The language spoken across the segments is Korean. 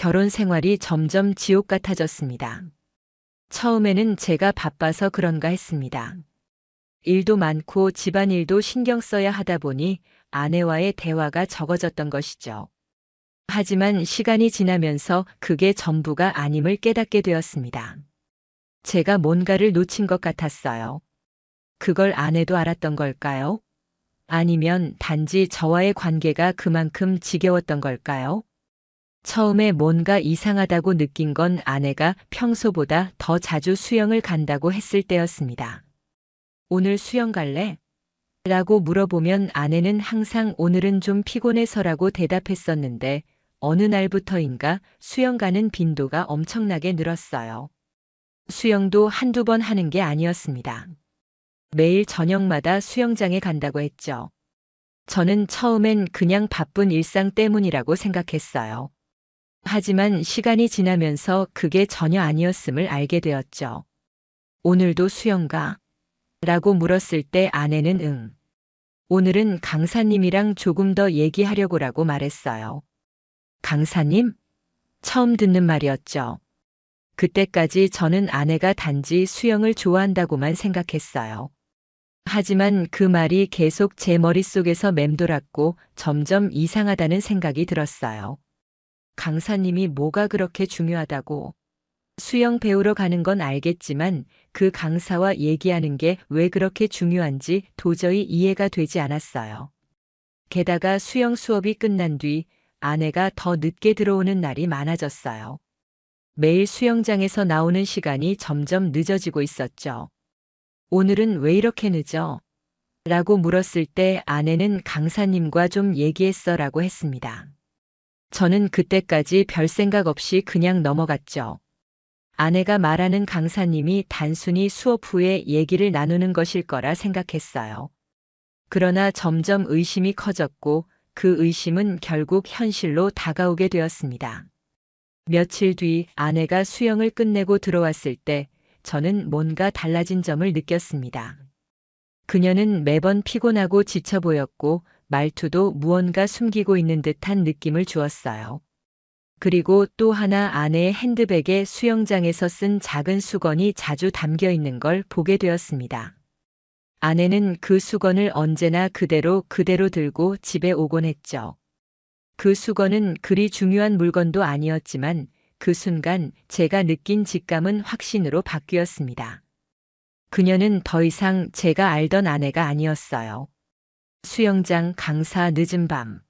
결혼 생활이 점점 지옥 같아졌습니다. 처음에는 제가 바빠서 그런가 했습니다. 일도 많고 집안일도 신경 써야 하다 보니 아내와의 대화가 적어졌던 것이죠. 하지만 시간이 지나면서 그게 전부가 아님을 깨닫게 되었습니다. 제가 뭔가를 놓친 것 같았어요. 그걸 아내도 알았던 걸까요? 아니면 단지 저와의 관계가 그만큼 지겨웠던 걸까요? 처음에 뭔가 이상하다고 느낀 건 아내가 평소보다 더 자주 수영을 간다고 했을 때였습니다. 오늘 수영 갈래? 라고 물어보면 아내는 항상 오늘은 좀 피곤해서라고 대답했었는데 어느 날부터인가 수영 가는 빈도가 엄청나게 늘었어요. 수영도 한두 번 하는 게 아니었습니다. 매일 저녁마다 수영장에 간다고 했죠. 저는 처음엔 그냥 바쁜 일상 때문이라고 생각했어요. 하지만 시간이 지나면서 그게 전혀 아니었음을 알게 되었죠. 오늘도 수영 가? 라고 물었을 때 아내는 응. 오늘은 강사님이랑 조금 더 얘기하려고라고 말했어요. 강사님? 처음 듣는 말이었죠. 그때까지 저는 아내가 단지 수영을 좋아한다고만 생각했어요. 하지만 그 말이 계속 제 머릿속에서 맴돌았고 점점 이상하다는 생각이 들었어요. 강사님이 뭐가 그렇게 중요하다고? 수영 배우러 가는 건 알겠지만 그 강사와 얘기하는 게 왜 그렇게 중요한지 도저히 이해가 되지 않았어요. 게다가 수영 수업이 끝난 뒤 아내가 더 늦게 들어오는 날이 많아졌어요. 매일 수영장에서 나오는 시간이 점점 늦어지고 있었죠. 오늘은 왜 이렇게 늦어? 라고 물었을 때 아내는 강사님과 좀 얘기했어 라고 했습니다. 저는 그때까지 별 생각 없이 그냥 넘어갔죠. 아내가 말하는 강사님이 단순히 수업 후에 얘기를 나누는 것일 거라 생각했어요. 그러나 점점 의심이 커졌고 그 의심은 결국 현실로 다가오게 되었습니다. 며칠 뒤 아내가 수영을 끝내고 들어왔을 때 저는 뭔가 달라진 점을 느꼈습니다. 그녀는 매번 피곤하고 지쳐 보였고 말투도 무언가 숨기고 있는 듯한 느낌을 주었어요. 그리고 또 하나 아내의 핸드백에 수영장에서 쓴 작은 수건이 자주 담겨 있는 걸 보게 되었습니다. 아내는 그 수건을 언제나 그대로 들고 집에 오곤 했죠. 그 수건은 그리 중요한 물건도 아니었지만 그 순간 제가 느낀 직감은 확신으로 바뀌었습니다. 그녀는 더 이상 제가 알던 아내가 아니었어요. 수영장 강사 늦은 밤.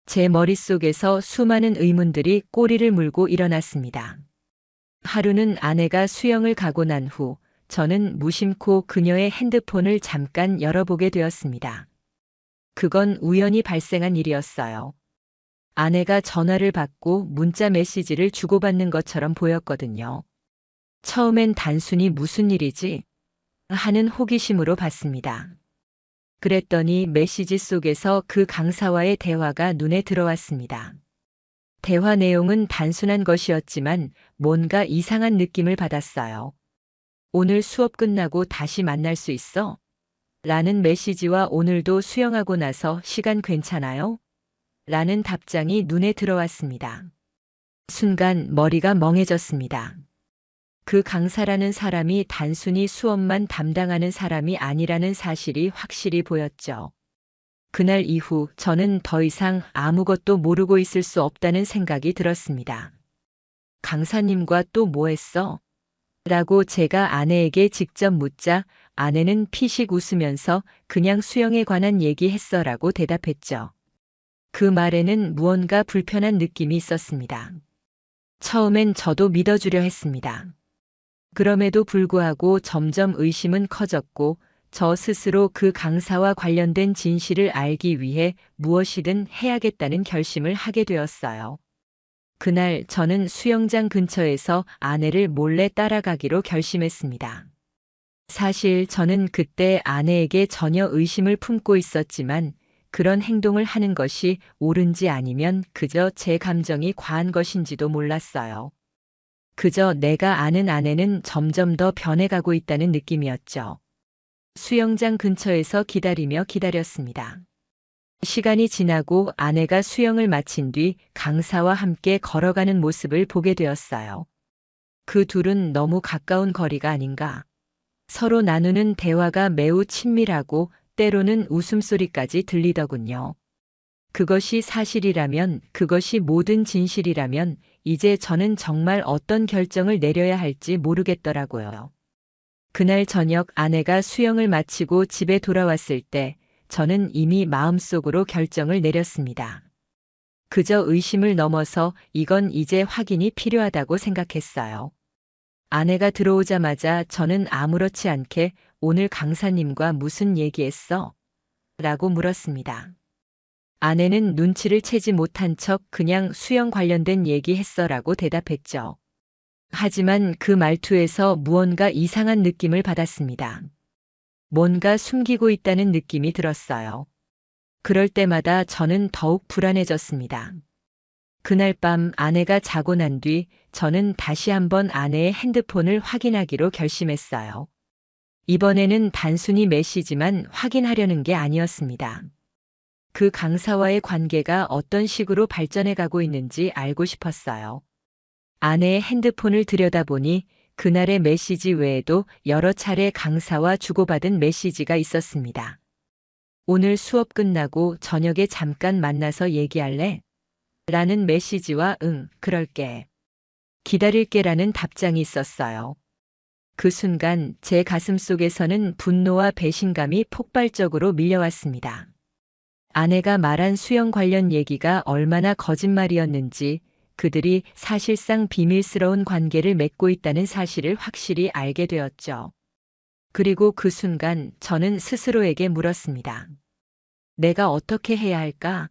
제 머릿속에서 수많은 의문들이 꼬리를 물고 일어났습니다. 하루는 아내가 수영을 가고 난 후 저는 무심코 그녀의 핸드폰을 잠깐 열어보게 되었습니다. 그건 우연히 발생한 일이었어요. 아내가 전화를 받고 문자 메시지를 주고받는 것처럼 보였거든요. 처음엔 단순히 무슨 일이지? 하는 호기심으로 봤습니다. 그랬더니 메시지 속에서 그 강사와의 대화가 눈에 들어왔습니다. 대화 내용은 단순한 것이었지만 뭔가 이상한 느낌을 받았어요. 오늘 수업 끝나고 다시 만날 수 있어? 라는 메시지와 오늘도 수영하고 나서 시간 괜찮아요? 라는 답장이 눈에 들어왔습니다. 순간 머리가 멍해졌습니다. 그 강사라는 사람이 단순히 수업만 담당하는 사람이 아니라는 사실이 확실히 보였죠. 그날 이후 저는 더 이상 아무것도 모르고 있을 수 없다는 생각이 들었습니다. 강사님과 또 뭐 했어? 라고 제가 아내에게 직접 묻자 아내는 피식 웃으면서 그냥 수영에 관한 얘기했어 라고 대답했죠. 그 말에는 무언가 불편한 느낌이 있었습니다. 처음엔 저도 믿어주려 했습니다. 그럼에도 불구하고 점점 의심은 커졌고 저 스스로 그 강사와 관련된 진실을 알기 위해 무엇이든 해야겠다는 결심을 하게 되었어요. 그날 저는 수영장 근처에서 아내를 몰래 따라가기로 결심했습니다. 사실 저는 그때 아내에게 전혀 의심을 품고 있었지만 그런 행동을 하는 것이 옳은지 아니면 그저 제 감정이 과한 것인지도 몰랐어요. 그저 내가 아는 아내는 점점 더 변해가고 있다는 느낌이었죠. 수영장 근처에서 기다리며 기다렸습니다. 시간이 지나고 아내가 수영을 마친 뒤 강사와 함께 걸어가는 모습을 보게 되었어요. 그 둘은 너무 가까운 거리가 아닌가. 서로 나누는 대화가 매우 친밀하고 때로는 웃음소리까지 들리더군요. 그것이 사실이라면, 그것이 모든 진실이라면 이제 저는 정말 어떤 결정을 내려야 할지 모르겠더라고요. 그날 저녁 아내가 수영을 마치고 집에 돌아왔을 때 저는 이미 마음속으로 결정을 내렸습니다. 그저 의심을 넘어서 이건 이제 확인이 필요하다고 생각했어요. 아내가 들어오자마자 저는 아무렇지 않게 오늘 강사님과 무슨 얘기했어? 라고 물었습니다. 아내는 눈치를 채지 못한 척 그냥 수영 관련된 얘기 했어 라고 대답했죠. 하지만 그 말투에서 무언가 이상한 느낌을 받았습니다. 뭔가 숨기고 있다는 느낌이 들었어요. 그럴 때마다 저는 더욱 불안해졌습니다. 그날 밤 아내가 자고 난 뒤 저는 다시 한번 아내의 핸드폰을 확인하기로 결심했어요. 이번에는 단순히 메시지만 확인하려는 게 아니었습니다. 그 강사와의 관계가 어떤 식으로 발전해 가고 있는지 알고 싶었어요. 아내의 핸드폰을 들여다보니 그날의 메시지 외에도 여러 차례 강사와 주고받은 메시지가 있었습니다. 오늘 수업 끝나고 저녁에 잠깐 만나서 얘기할래? 라는 메시지와 응, 그럴게. 기다릴게 라는 답장이 있었어요. 그 순간 제 가슴 속에서는 분노와 배신감이 폭발적으로 밀려왔습니다. 아내가 말한 수영 관련 얘기가 얼마나 거짓말이었는지, 그들이 사실상 비밀스러운 관계를 맺고 있다는 사실을 확실히 알게 되었죠. 그리고 그 순간 저는 스스로에게 물었습니다. 내가 어떻게 해야 할까?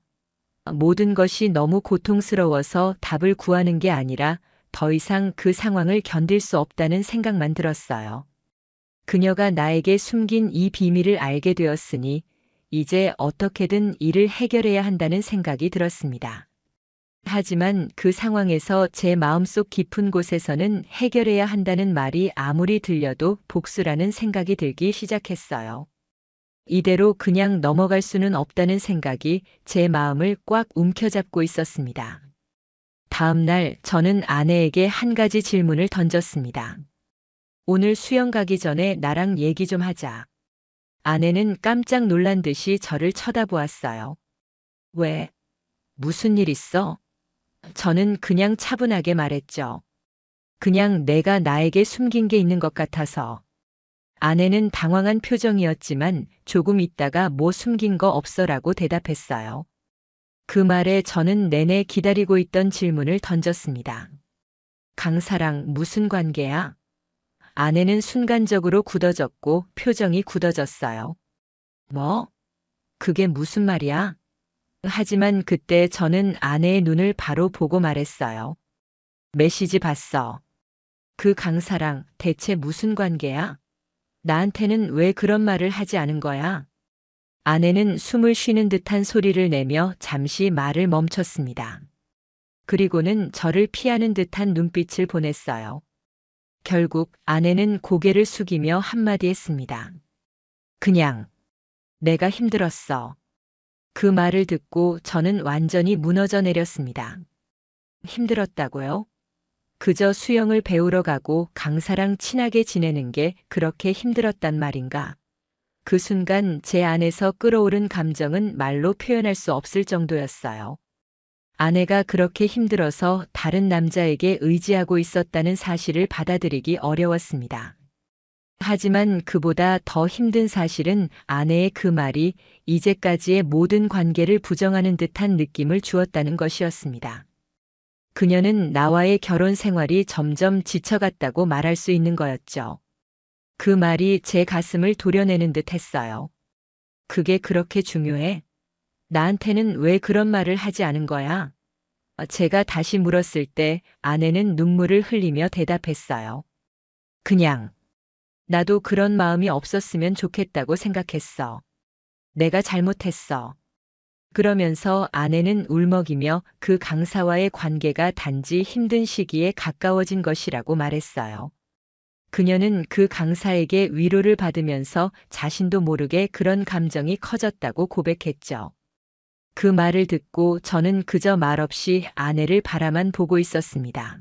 모든 것이 너무 고통스러워서 답을 구하는 게 아니라 더 이상 그 상황을 견딜 수 없다는 생각만 들었어요. 그녀가 나에게 숨긴 이 비밀을 알게 되었으니 이제 어떻게든 이를 해결해야 한다는 생각이 들었습니다. 하지만 그 상황에서 제 마음속 깊은 곳에서는 해결해야 한다는 말이 아무리 들려도 복수라는 생각이 들기 시작했어요. 이대로 그냥 넘어갈 수는 없다는 생각이 제 마음을 꽉 움켜잡고 있었습니다. 다음 날 저는 아내에게 한 가지 질문을 던졌습니다. 오늘 수영 가기 전에 나랑 얘기 좀 하자. 아내는 깜짝 놀란 듯이 저를 쳐다보았어요. 왜? 무슨 일 있어? 저는 그냥 차분하게 말했죠. 그냥 내가 나에게 숨긴 게 있는 것 같아서. 아내는 당황한 표정이었지만 조금 있다가 뭐 숨긴 거 없어라고 대답했어요. 그 말에 저는 내내 기다리고 있던 질문을 던졌습니다. 강사랑 무슨 관계야? 아내는 순간적으로 굳어졌고 표정이 굳어졌어요. 뭐? 그게 무슨 말이야? 하지만 그때 저는 아내의 눈을 바로 보고 말했어요. 메시지 봤어. 그 강사랑 대체 무슨 관계야? 나한테는 왜 그런 말을 하지 않은 거야? 아내는 숨을 쉬는 듯한 소리를 내며 잠시 말을 멈췄습니다. 그리고는 저를 피하는 듯한 눈빛을 보냈어요. 결국 아내는 고개를 숙이며 한마디 했습니다. 그냥 내가 힘들었어. 그 말을 듣고 저는 완전히 무너져 내렸습니다. 힘들었다고요? 그저 수영을 배우러 가고 강사랑 친하게 지내는 게 그렇게 힘들었단 말인가? 그 순간 제 안에서 끓어오른 감정은 말로 표현할 수 없을 정도였어요. 아내가 그렇게 힘들어서 다른 남자에게 의지하고 있었다는 사실을 받아들이기 어려웠습니다. 하지만 그보다 더 힘든 사실은 아내의 그 말이 이제까지의 모든 관계를 부정하는 듯한 느낌을 주었다는 것이었습니다. 그녀는 나와의 결혼 생활이 점점 지쳐갔다고 말할 수 있는 거였죠. 그 말이 제 가슴을 도려내는 듯 했어요. 그게 그렇게 중요해? 나한테는 왜 그런 말을 하지 않은 거야? 제가 다시 물었을 때 아내는 눈물을 흘리며 대답했어요. 그냥. 나도 그런 마음이 없었으면 좋겠다고 생각했어. 내가 잘못했어. 그러면서 아내는 울먹이며 그 강사와의 관계가 단지 힘든 시기에 가까워진 것이라고 말했어요. 그녀는 그 강사에게 위로를 받으면서 자신도 모르게 그런 감정이 커졌다고 고백했죠. 그 말을 듣고 저는 그저 말없이 아내를 바라만 보고 있었습니다.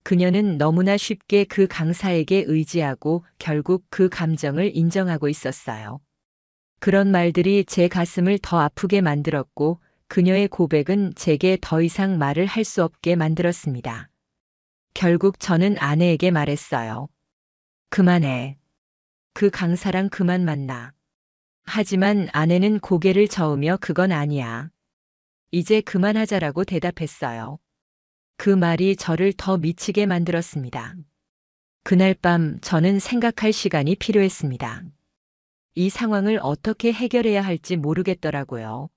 그녀는 너무나 쉽게 그 강사에게 의지하고 결국 그 감정을 인정하고 있었어요. 그런 말들이 제 가슴을 더 아프게 만들었고 그녀의 고백은 제게 더 이상 말을 할 수 없게 만들었습니다. 결국 저는 아내에게 말했어요. 그만해. 그 강사랑 그만 만나. 하지만 아내는 고개를 저으며 그건 아니야. 이제 그만하자라고 대답했어요. 그 말이 저를 더 미치게 만들었습니다. 그날 밤 저는 생각할 시간이 필요했습니다. 이 상황을 어떻게 해결해야 할지 모르겠더라고요.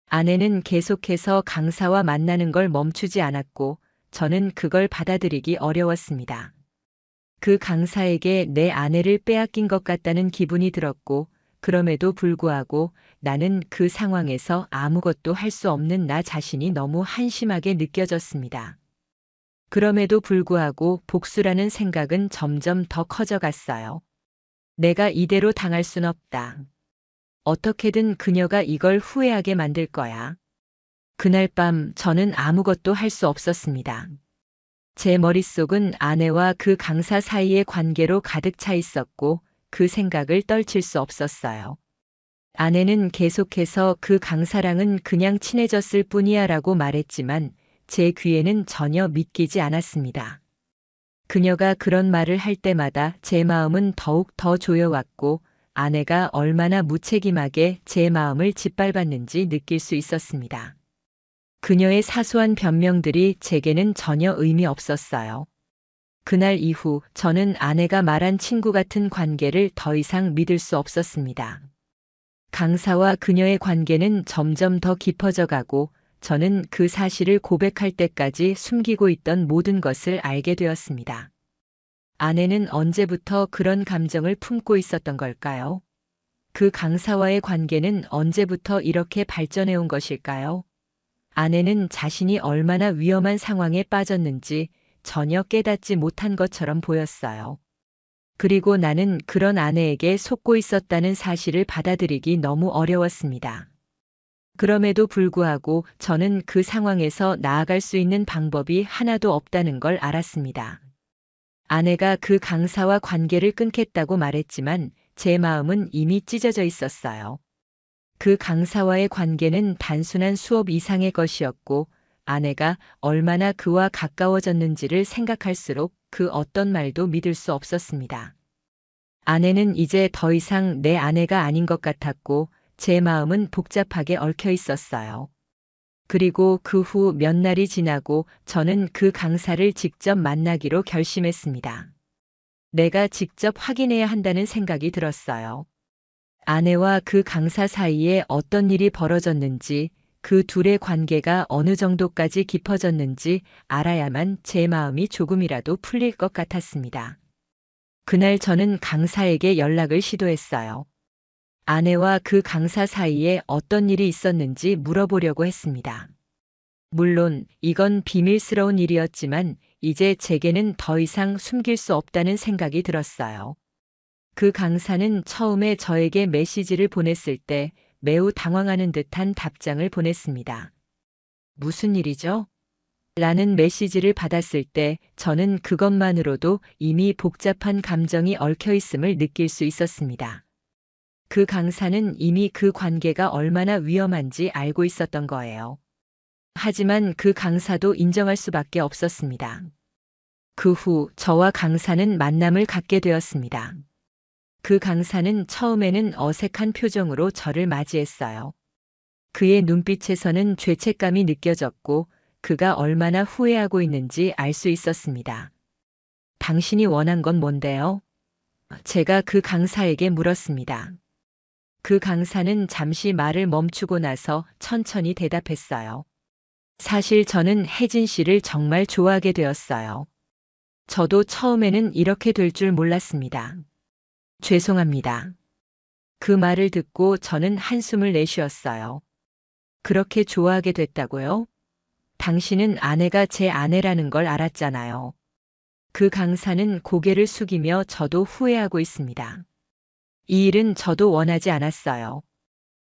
아내는 계속해서 강사와 만나는 걸 멈추지 않았고 저는 그걸 받아들이기 어려웠습니다. 그 강사에게 내 아내를 빼앗긴 것 같다는 기분이 들었고 그럼에도 불구하고 나는 그 상황에서 아무것도 할 수 없는 나 자신이 너무 한심하게 느껴졌습니다. 그럼에도 불구하고 복수라는 생각은 점점 더 커져갔어요. 내가 이대로 당할 순 없다. 어떻게든 그녀가 이걸 후회하게 만들 거야. 그날 밤 저는 아무것도 할 수 없었습니다. 제 머릿속은 아내와 그 강사 사이의 관계로 가득 차 있었고 그 생각을 떨칠 수 없었어요. 아내는 계속해서 그 강사랑은 그냥 친해졌을 뿐이야 라고 말했지만 제 귀에는 전혀 믿기지 않았습니다. 그녀가 그런 말을 할 때마다 제 마음은 더욱 더 조여왔고 아내가 얼마나 무책임하게 제 마음을 짓밟았는지 느낄 수 있었습니다. 그녀의 사소한 변명들이 제게는 전혀 의미 없었어요. 그날 이후 저는 아내가 말한 친구 같은 관계를 더 이상 믿을 수 없었습니다. 강사와 그녀의 관계는 점점 더 깊어져 가고 저는 그 사실을 고백할 때까지 숨기고 있던 모든 것을 알게 되었습니다. 아내는 언제부터 그런 감정을 품고 있었던 걸까요? 그 강사와의 관계는 언제부터 이렇게 발전해 온 것일까요? 아내는 자신이 얼마나 위험한 상황에 빠졌는지 전혀 깨닫지 못한 것처럼 보였어요. 그리고 나는 그런 아내에게 속고 있었다는 사실을 받아들이기 너무 어려웠습니다. 그럼에도 불구하고 저는 그 상황에서 나아갈 수 있는 방법이 하나도 없다는 걸 알았습니다. 아내가 그 강사와 관계를 끊겠다고 말했지만 제 마음은 이미 찢어져 있었어요. 그 강사와의 관계는 단순한 수업 이상의 것이었고 아내가 얼마나 그와 가까워졌는지를 생각할수록 그 어떤 말도 믿을 수 없었습니다. 아내는 이제 더 이상 내 아내가 아닌 것 같았고 제 마음은 복잡하게 얽혀 있었어요. 그리고 그 후 몇 날이 지나고 저는 그 강사를 직접 만나기로 결심했습니다. 내가 직접 확인해야 한다는 생각이 들었어요. 아내와 그 강사 사이에 어떤 일이 벌어졌는지, 그 둘의 관계가 어느 정도까지 깊어졌는지 알아야만 제 마음이 조금이라도 풀릴 것 같았습니다. 그날 저는 강사에게 연락을 시도했어요. 아내와 그 강사 사이에 어떤 일이 있었는지 물어보려고 했습니다. 물론 이건 비밀스러운 일이었지만 이제 제게는 더 이상 숨길 수 없다는 생각이 들었어요. 그 강사는 처음에 저에게 메시지를 보냈을 때 매우 당황하는 듯한 답장을 보냈습니다. 무슨 일이죠? 라는 메시지를 받았을 때 저는 그것만으로도 이미 복잡한 감정이 얽혀 있음을 느낄 수 있었습니다. 그 강사는 이미 그 관계가 얼마나 위험한지 알고 있었던 거예요. 하지만 그 강사도 인정할 수밖에 없었습니다. 그 후 저와 강사는 만남을 갖게 되었습니다. 그 강사는 처음에는 어색한 표정으로 저를 맞이했어요. 그의 눈빛에서는 죄책감이 느껴졌고 그가 얼마나 후회하고 있는지 알 수 있었습니다. 당신이 원한 건 뭔데요? 제가 그 강사에게 물었습니다. 그 강사는 잠시 말을 멈추고 나서 천천히 대답했어요. 사실 저는 혜진 씨를 정말 좋아하게 되었어요. 저도 처음에는 이렇게 될 줄 몰랐습니다. 죄송합니다. 그 말을 듣고 저는 한숨을 내쉬었어요. 그렇게 좋아하게 됐다고요? 당신은 아내가 제 아내라는 걸 알았잖아요. 그 강사는 고개를 숙이며 저도 후회하고 있습니다. 이 일은 저도 원하지 않았어요.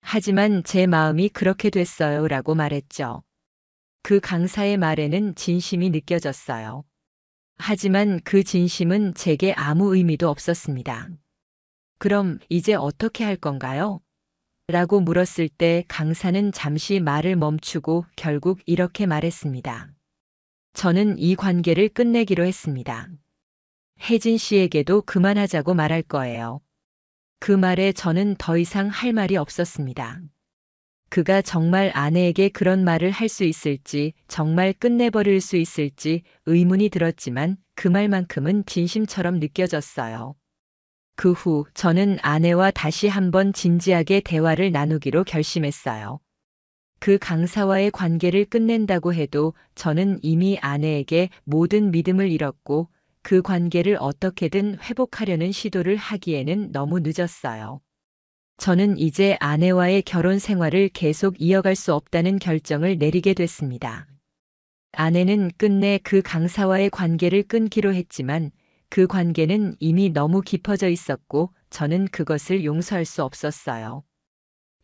하지만 제 마음이 그렇게 됐어요 라고 말했죠. 그 강사의 말에는 진심이 느껴졌어요. 하지만 그 진심은 제게 아무 의미도 없었습니다. 그럼 이제 어떻게 할 건가요? 라고 물었을 때 강사는 잠시 말을 멈추고 결국 이렇게 말했습니다. 저는 이 관계를 끝내기로 했습니다. 혜진 씨에게도 그만하자고 말할 거예요. 그 말에 저는 더 이상 할 말이 없었습니다. 그가 정말 아내에게 그런 말을 할 수 있을지, 정말 끝내버릴 수 있을지 의문이 들었지만 그 말만큼은 진심처럼 느껴졌어요. 그 후 저는 아내와 다시 한번 진지하게 대화를 나누기로 결심했어요. 그 강사와의 관계를 끝낸다고 해도 저는 이미 아내에게 모든 믿음을 잃었고 그 관계를 어떻게든 회복하려는 시도를 하기에는 너무 늦었어요. 저는 이제 아내와의 결혼 생활을 계속 이어갈 수 없다는 결정을 내리게 됐습니다. 아내는 끝내 그 강사와의 관계를 끊기로 했지만 그 관계는 이미 너무 깊어져 있었고 저는 그것을 용서할 수 없었어요.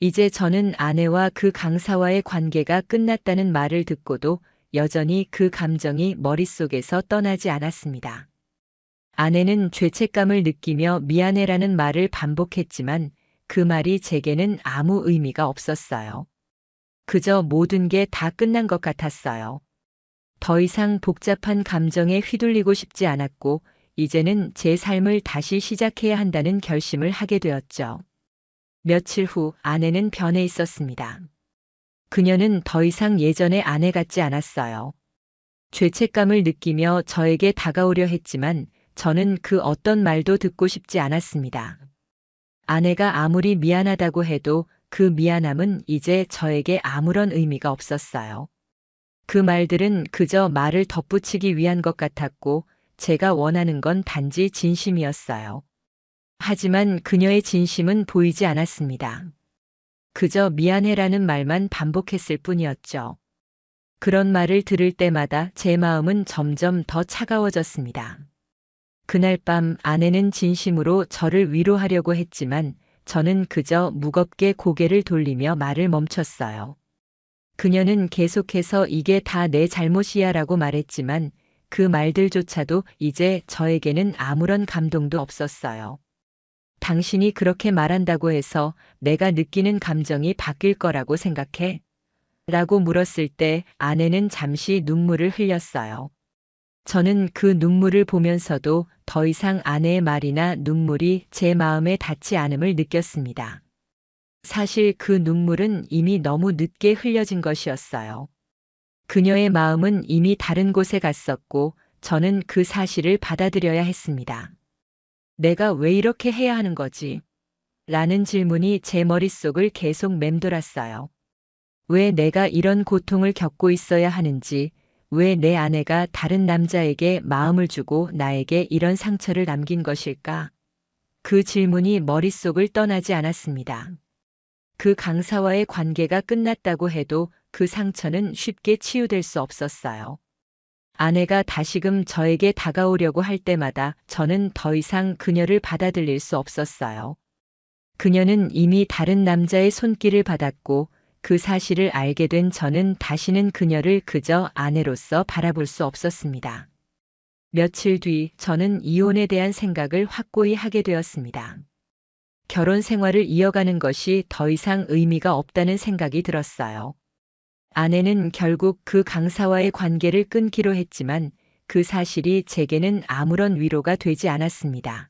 이제 저는 아내와 그 강사와의 관계가 끝났다는 말을 듣고도 여전히 그 감정이 머릿속에서 떠나지 않았습니다. 아내는 죄책감을 느끼며 미안해라는 말을 반복했지만 그 말이 제게는 아무 의미가 없었어요. 그저 모든 게 다 끝난 것 같았어요. 더 이상 복잡한 감정에 휘둘리고 싶지 않았고 이제는 제 삶을 다시 시작해야 한다는 결심을 하게 되었죠. 며칠 후 아내는 변해 있었습니다. 그녀는 더 이상 예전의 아내 같지 않았어요. 죄책감을 느끼며 저에게 다가오려 했지만 저는 그 어떤 말도 듣고 싶지 않았습니다. 아내가 아무리 미안하다고 해도 그 미안함은 이제 저에게 아무런 의미가 없었어요. 그 말들은 그저 말을 덧붙이기 위한 것 같았고 제가 원하는 건 단지 진심이었어요. 하지만 그녀의 진심은 보이지 않았습니다. 그저 미안해라는 말만 반복했을 뿐이었죠. 그런 말을 들을 때마다 제 마음은 점점 더 차가워졌습니다. 그날 밤 아내는 진심으로 저를 위로하려고 했지만 저는 그저 무겁게 고개를 돌리며 말을 멈췄어요. 그녀는 계속해서 이게 다 내 잘못이야 라고 말했지만 그 말들조차도 이제 저에게는 아무런 감동도 없었어요. 당신이 그렇게 말한다고 해서 내가 느끼는 감정이 바뀔 거라고 생각해? 라고 물었을 때 아내는 잠시 눈물을 흘렸어요. 저는 그 눈물을 보면서도 더 이상 아내의 말이나 눈물이 제 마음에 닿지 않음을 느꼈습니다. 사실 그 눈물은 이미 너무 늦게 흘려진 것이었어요. 그녀의 마음은 이미 다른 곳에 갔었고 저는 그 사실을 받아들여야 했습니다. 내가 왜 이렇게 해야 하는 거지? 라는 질문이 제 머릿속을 계속 맴돌았어요. 왜 내가 이런 고통을 겪고 있어야 하는지, 왜 내 아내가 다른 남자에게 마음을 주고 나에게 이런 상처를 남긴 것일까? 그 질문이 머릿속을 떠나지 않았습니다. 그 강사와의 관계가 끝났다고 해도 그 상처는 쉽게 치유될 수 없었어요. 아내가 다시금 저에게 다가오려고 할 때마다 저는 더 이상 그녀를 받아들일 수 없었어요. 그녀는 이미 다른 남자의 손길을 받았고 그 사실을 알게 된 저는 다시는 그녀를 그저 아내로서 바라볼 수 없었습니다. 며칠 뒤 저는 이혼에 대한 생각을 확고히 하게 되었습니다. 결혼 생활을 이어가는 것이 더 이상 의미가 없다는 생각이 들었어요. 아내는 결국 그 강사와의 관계를 끊기로 했지만 그 사실이 제게는 아무런 위로가 되지 않았습니다.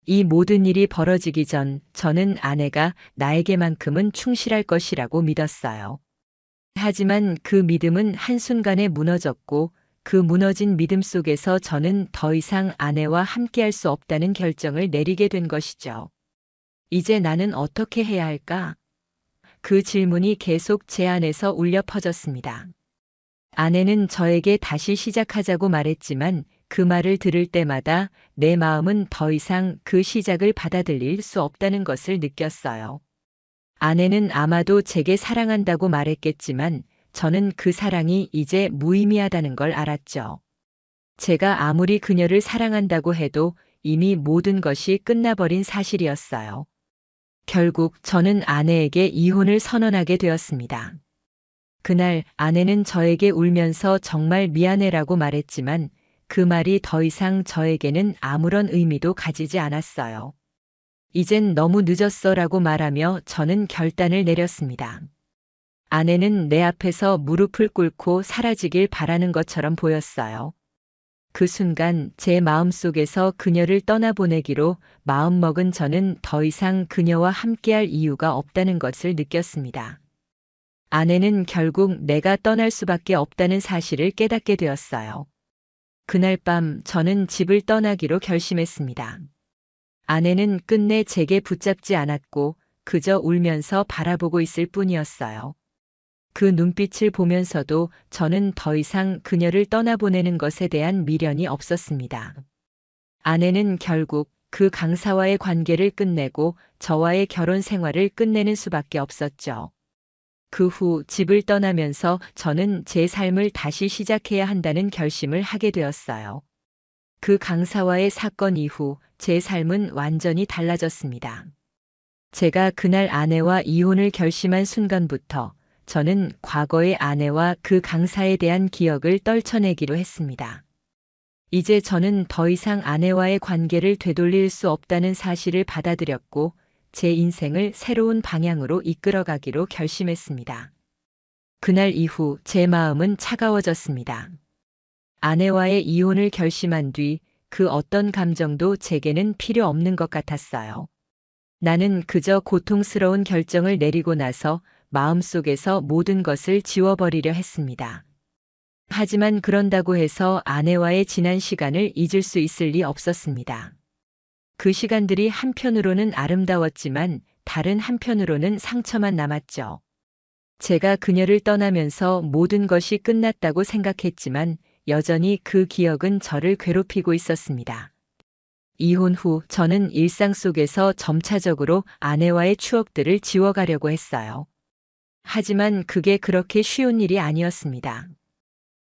이 모든 일이 벌어지기 전 저는 아내가 나에게만큼은 충실할 것이라고 믿었어요. 하지만 그 믿음은 한순간에 무너졌고 그 무너진 믿음 속에서 저는 더 이상 아내와 함께할 수 없다는 결정을 내리게 된 것이죠. 이제 나는 어떻게 해야 할까? 그 질문이 계속 제 안에서 울려 퍼졌습니다. 아내는 저에게 다시 시작하자고 말했지만 그 말을 들을 때마다 내 마음은 더 이상 그 시작을 받아들일 수 없다는 것을 느꼈어요. 아내는 아마도 제게 사랑한다고 말했겠지만 저는 그 사랑이 이제 무의미하다는 걸 알았죠. 제가 아무리 그녀를 사랑한다고 해도 이미 모든 것이 끝나버린 사실이었어요. 결국 저는 아내에게 이혼을 선언하게 되었습니다. 그날 아내는 저에게 울면서 정말 미안해라고 말했지만 그 말이 더 이상 저에게는 아무런 의미도 가지지 않았어요. 이젠 너무 늦었어라고 말하며 저는 결단을 내렸습니다. 아내는 내 앞에서 무릎을 꿇고 사라지길 바라는 것처럼 보였어요. 그 순간 제 마음속에서 그녀를 떠나보내기로 마음먹은 저는 더 이상 그녀와 함께할 이유가 없다는 것을 느꼈습니다. 아내는 결국 내가 떠날 수밖에 없다는 사실을 깨닫게 되었어요. 그날 밤 저는 집을 떠나기로 결심했습니다. 아내는 끝내 제게 붙잡지 않았고 그저 울면서 바라보고 있을 뿐이었어요. 그 눈빛을 보면서도 저는 더 이상 그녀를 떠나보내는 것에 대한 미련이 없었습니다. 아내는 결국 그 강사와의 관계를 끝내고 저와의 결혼 생활을 끝내는 수밖에 없었죠. 그 후 집을 떠나면서 저는 제 삶을 다시 시작해야 한다는 결심을 하게 되었어요. 그 강사와의 사건 이후 제 삶은 완전히 달라졌습니다. 제가 그날 아내와 이혼을 결심한 순간부터 저는 과거의 아내와 그 강사에 대한 기억을 떨쳐내기로 했습니다. 이제 저는 더 이상 아내와의 관계를 되돌릴 수 없다는 사실을 받아들였고 제 인생을 새로운 방향으로 이끌어가기로 결심했습니다. 그날 이후 제 마음은 차가워졌습니다. 아내와의 이혼을 결심한 뒤 그 어떤 감정도 제게는 필요 없는 것 같았어요. 나는 그저 고통스러운 결정을 내리고 나서 마음속에서 모든 것을 지워버리려 했습니다. 하지만 그런다고 해서 아내와의 지난 시간을 잊을 수 있을 리 없었습니다. 그 시간들이 한편으로는 아름다웠지만 다른 한편으로는 상처만 남았죠. 제가 그녀를 떠나면서 모든 것이 끝났다고 생각했지만 여전히 그 기억은 저를 괴롭히고 있었습니다. 이혼 후 저는 일상 속에서 점차적으로 아내와의 추억들을 지워가려고 했어요. 하지만 그게 그렇게 쉬운 일이 아니었습니다.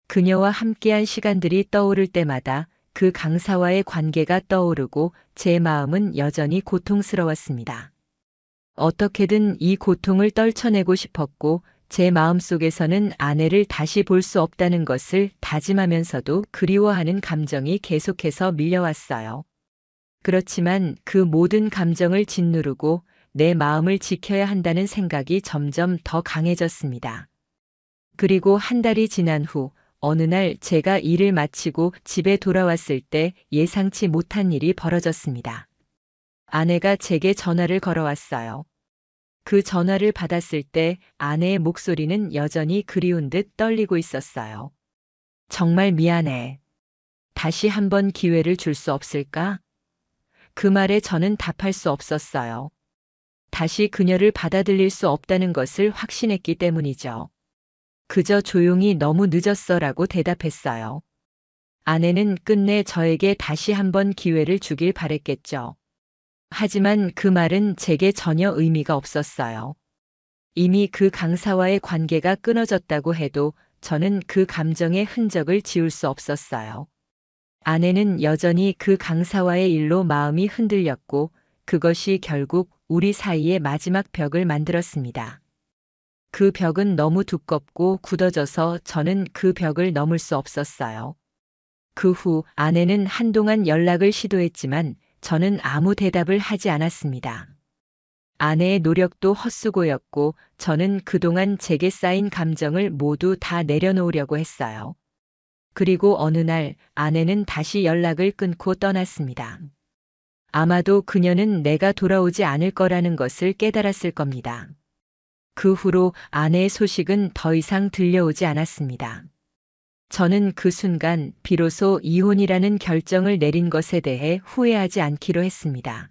그녀와 함께한 시간들이 떠오를 때마다 그 강사와의 관계가 떠오르고 제 마음은 여전히 고통스러웠습니다. 어떻게든 이 고통을 떨쳐내고 싶었고 제 마음속에서는 아내를 다시 볼 수 없다는 것을 다짐하면서도 그리워하는 감정이 계속해서 밀려왔어요. 그렇지만 그 모든 감정을 짓누르고 내 마음을 지켜야 한다는 생각이 점점 더 강해졌습니다. 그리고 한 달이 지난 후 어느 날 제가 일을 마치고 집에 돌아왔을 때 예상치 못한 일이 벌어졌습니다. 아내가 제게 전화를 걸어왔어요. 그 전화를 받았을 때 아내의 목소리는 여전히 그리운 듯 떨리고 있었어요. 정말 미안해. 다시 한번 기회를 줄 수 없을까? 그 말에 저는 답할 수 없었어요. 다시 그녀를 받아들일 수 없다는 것을 확신했기 때문이죠. 그저 조용히 너무 늦었어라고 대답했어요. 아내는 끝내 저에게 다시 한번 기회를 주길 바랬겠죠. 하지만 그 말은 제게 전혀 의미가 없었어요. 이미 그 강사와의 관계가 끊어졌다고 해도 저는 그 감정의 흔적을 지울 수 없었어요. 아내는 여전히 그 강사와의 일로 마음이 흔들렸고 그것이 결국 우리 사이의 마지막 벽을 만들었습니다. 그 벽은 너무 두껍고 굳어져서 저는 그 벽을 넘을 수 없었어요. 그 후 아내는 한동안 연락을 시도했지만 저는 아무 대답을 하지 않았습니다. 아내의 노력도 헛수고였고 저는 그동안 제게 쌓인 감정을 모두 다 내려놓으려고 했어요. 그리고 어느 날 아내는 다시 연락을 끊고 떠났습니다. 아마도 그녀는 내가 돌아오지 않을 거라는 것을 깨달았을 겁니다. 그 후로 아내의 소식은 더 이상 들려오지 않았습니다. 저는 그 순간 비로소 이혼이라는 결정을 내린 것에 대해 후회하지 않기로 했습니다.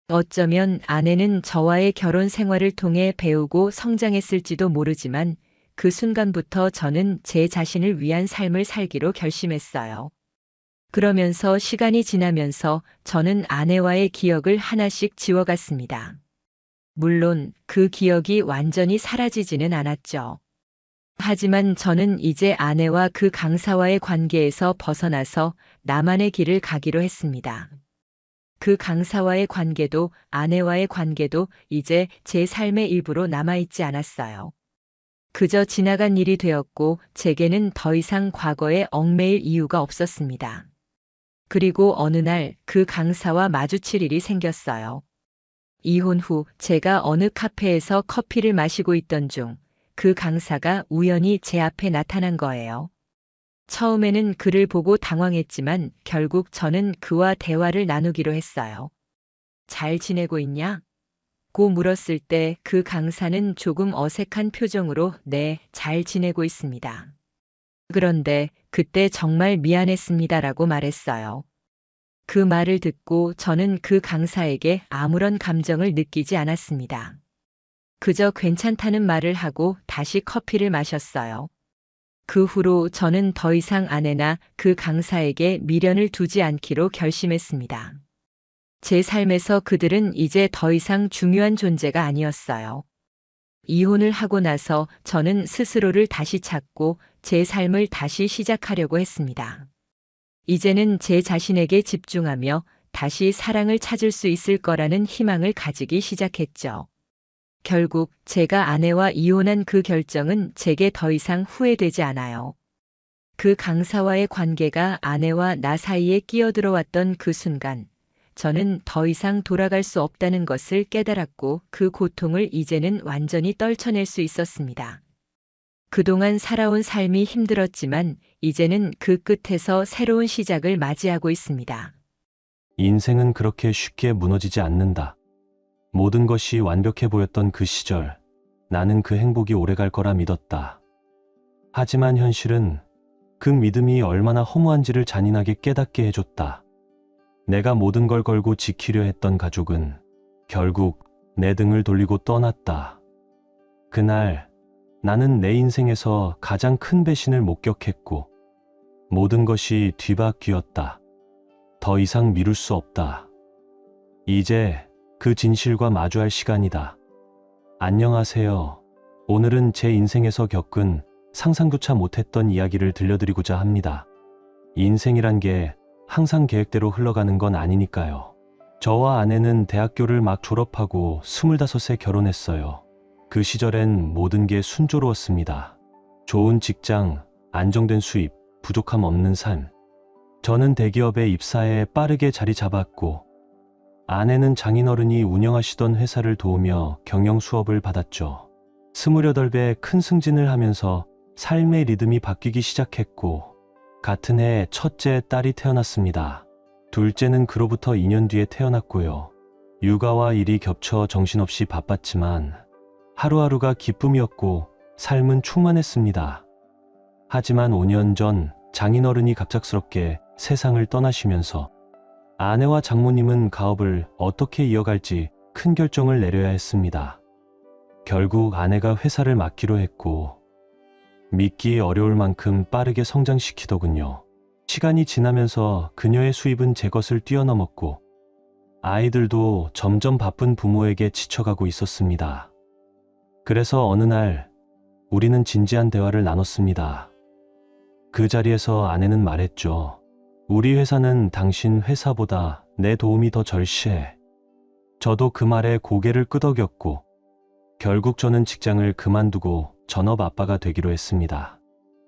어쩌면 아내는 저와의 결혼 생활을 통해 배우고 성장했을지도 모르지만 그 순간부터 저는 제 자신을 위한 삶을 살기로 결심했어요. 그러면서 시간이 지나면서 저는 아내와의 기억을 하나씩 지워갔습니다. 물론 그 기억이 완전히 사라지지는 않았죠. 하지만 저는 이제 아내와 그 강사와의 관계에서 벗어나서 나만의 길을 가기로 했습니다. 그 강사와의 관계도 아내와의 관계도 이제 제 삶의 일부로 남아있지 않았어요. 그저 지나간 일이 되었고 제게는 더 이상 과거에 얽매일 이유가 없었습니다. 그리고 어느 날 그 강사와 마주칠 일이 생겼어요. 이혼 후 제가 어느 카페에서 커피를 마시고 있던 중 그 강사가 우연히 제 앞에 나타난 거예요. 처음에는 그를 보고 당황했지만 결국 저는 그와 대화를 나누기로 했어요. 잘 지내고 있냐? 고 물었을 때 그 강사는 조금 어색한 표정으로 네, 잘 지내고 있습니다. 그런데 그때 정말 미안했습니다라고 말했어요. 그 말을 듣고 저는 그 강사에게 아무런 감정을 느끼지 않았습니다. 그저 괜찮다는 말을 하고 다시 커피를 마셨어요. 그 후로 저는 더 이상 아내나 그 강사에게 미련을 두지 않기로 결심했습니다. 제 삶에서 그들은 이제 더 이상 중요한 존재가 아니었어요. 이혼을 하고 나서 저는 스스로를 다시 찾고 제 삶을 다시 시작하려고 했습니다. 이제는 제 자신에게 집중하며 다시 사랑을 찾을 수 있을 거라는 희망을 가지기 시작했죠. 결국 제가 아내와 이혼한 그 결정은 제게 더 이상 후회되지 않아요. 그 강사와의 관계가 아내와 나 사이에 끼어들어왔던 그 순간, 저는 더 이상 돌아갈 수 없다는 것을 깨달았고 그 고통을 이제는 완전히 떨쳐낼 수 있었습니다. 그동안 살아온 삶이 힘들었지만 이제는 그 끝에서 새로운 시작을 맞이하고 있습니다. 인생은 그렇게 쉽게 무너지지 않는다. 모든 것이 완벽해 보였던 그 시절, 나는 그 행복이 오래갈 거라 믿었다. 하지만 현실은 그 믿음이 얼마나 허무한지를 잔인하게 깨닫게 해줬다. 내가 모든 걸 걸고 지키려 했던 가족은 결국 내 등을 돌리고 떠났다. 그날 나는 내 인생에서 가장 큰 배신을 목격했고 모든 것이 뒤바뀌었다. 더 이상 미룰 수 없다. 이제 그 진실과 마주할 시간이다. 안녕하세요. 오늘은 제 인생에서 겪은 상상조차 못했던 이야기를 들려드리고자 합니다. 인생이란 게 항상 계획대로 흘러가는 건 아니니까요. 저와 아내는 대학교를 막 졸업하고 25세 결혼했어요. 그 시절엔 모든 게 순조로웠습니다. 좋은 직장, 안정된 수입, 부족함 없는 삶. 저는 대기업에 입사해 빠르게 자리 잡았고 아내는 장인어른이 운영하시던 회사를 도우며 경영 수업을 받았죠. 28배 큰 승진을 하면서 삶의 리듬이 바뀌기 시작했고 같은 해 첫째 딸이 태어났습니다. 둘째는 그로부터 2년 뒤에 태어났고요. 육아와 일이 겹쳐 정신없이 바빴지만 하루하루가 기쁨이었고 삶은 충만했습니다. 하지만 5년 전 장인어른이 갑작스럽게 세상을 떠나시면서 아내와 장모님은 가업을 어떻게 이어갈지 큰 결정을 내려야 했습니다. 결국 아내가 회사를 맡기로 했고 믿기 어려울 만큼 빠르게 성장시키더군요. 시간이 지나면서 그녀의 수입은 제 것을 뛰어넘었고 아이들도 점점 바쁜 부모에게 지쳐가고 있었습니다. 그래서 어느 날 우리는 진지한 대화를 나눴습니다. 그 자리에서 아내는 말했죠. 우리 회사는 당신 회사보다 내 도움이 더 절실해. 저도 그 말에 고개를 끄덕였고 결국 저는 직장을 그만두고 전업 아빠가 되기로 했습니다.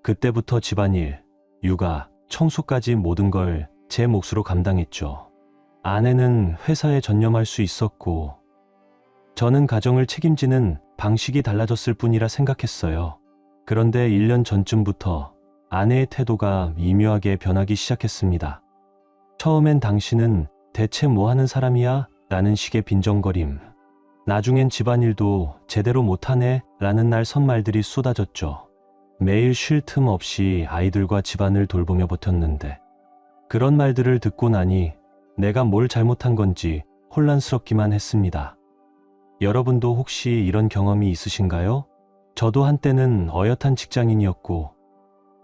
그때부터 집안일, 육아, 청소까지 모든 걸 제 몫으로 감당했죠. 아내는 회사에 전념할 수 있었고 저는 가정을 책임지는 방식이 달라졌을 뿐이라 생각했어요. 그런데 1년 전쯤부터 아내의 태도가 미묘하게 변하기 시작했습니다. 처음엔 당신은 대체 뭐 하는 사람이야? 라는 식의 빈정거림. 나중엔 집안일도 제대로 못하네? 라는 날 선말들이 쏟아졌죠. 매일 쉴 틈 없이 아이들과 집안을 돌보며 버텼는데 그런 말들을 듣고 나니 내가 뭘 잘못한 건지 혼란스럽기만 했습니다. 여러분도 혹시 이런 경험이 있으신가요? 저도 한때는 어엿한 직장인이었고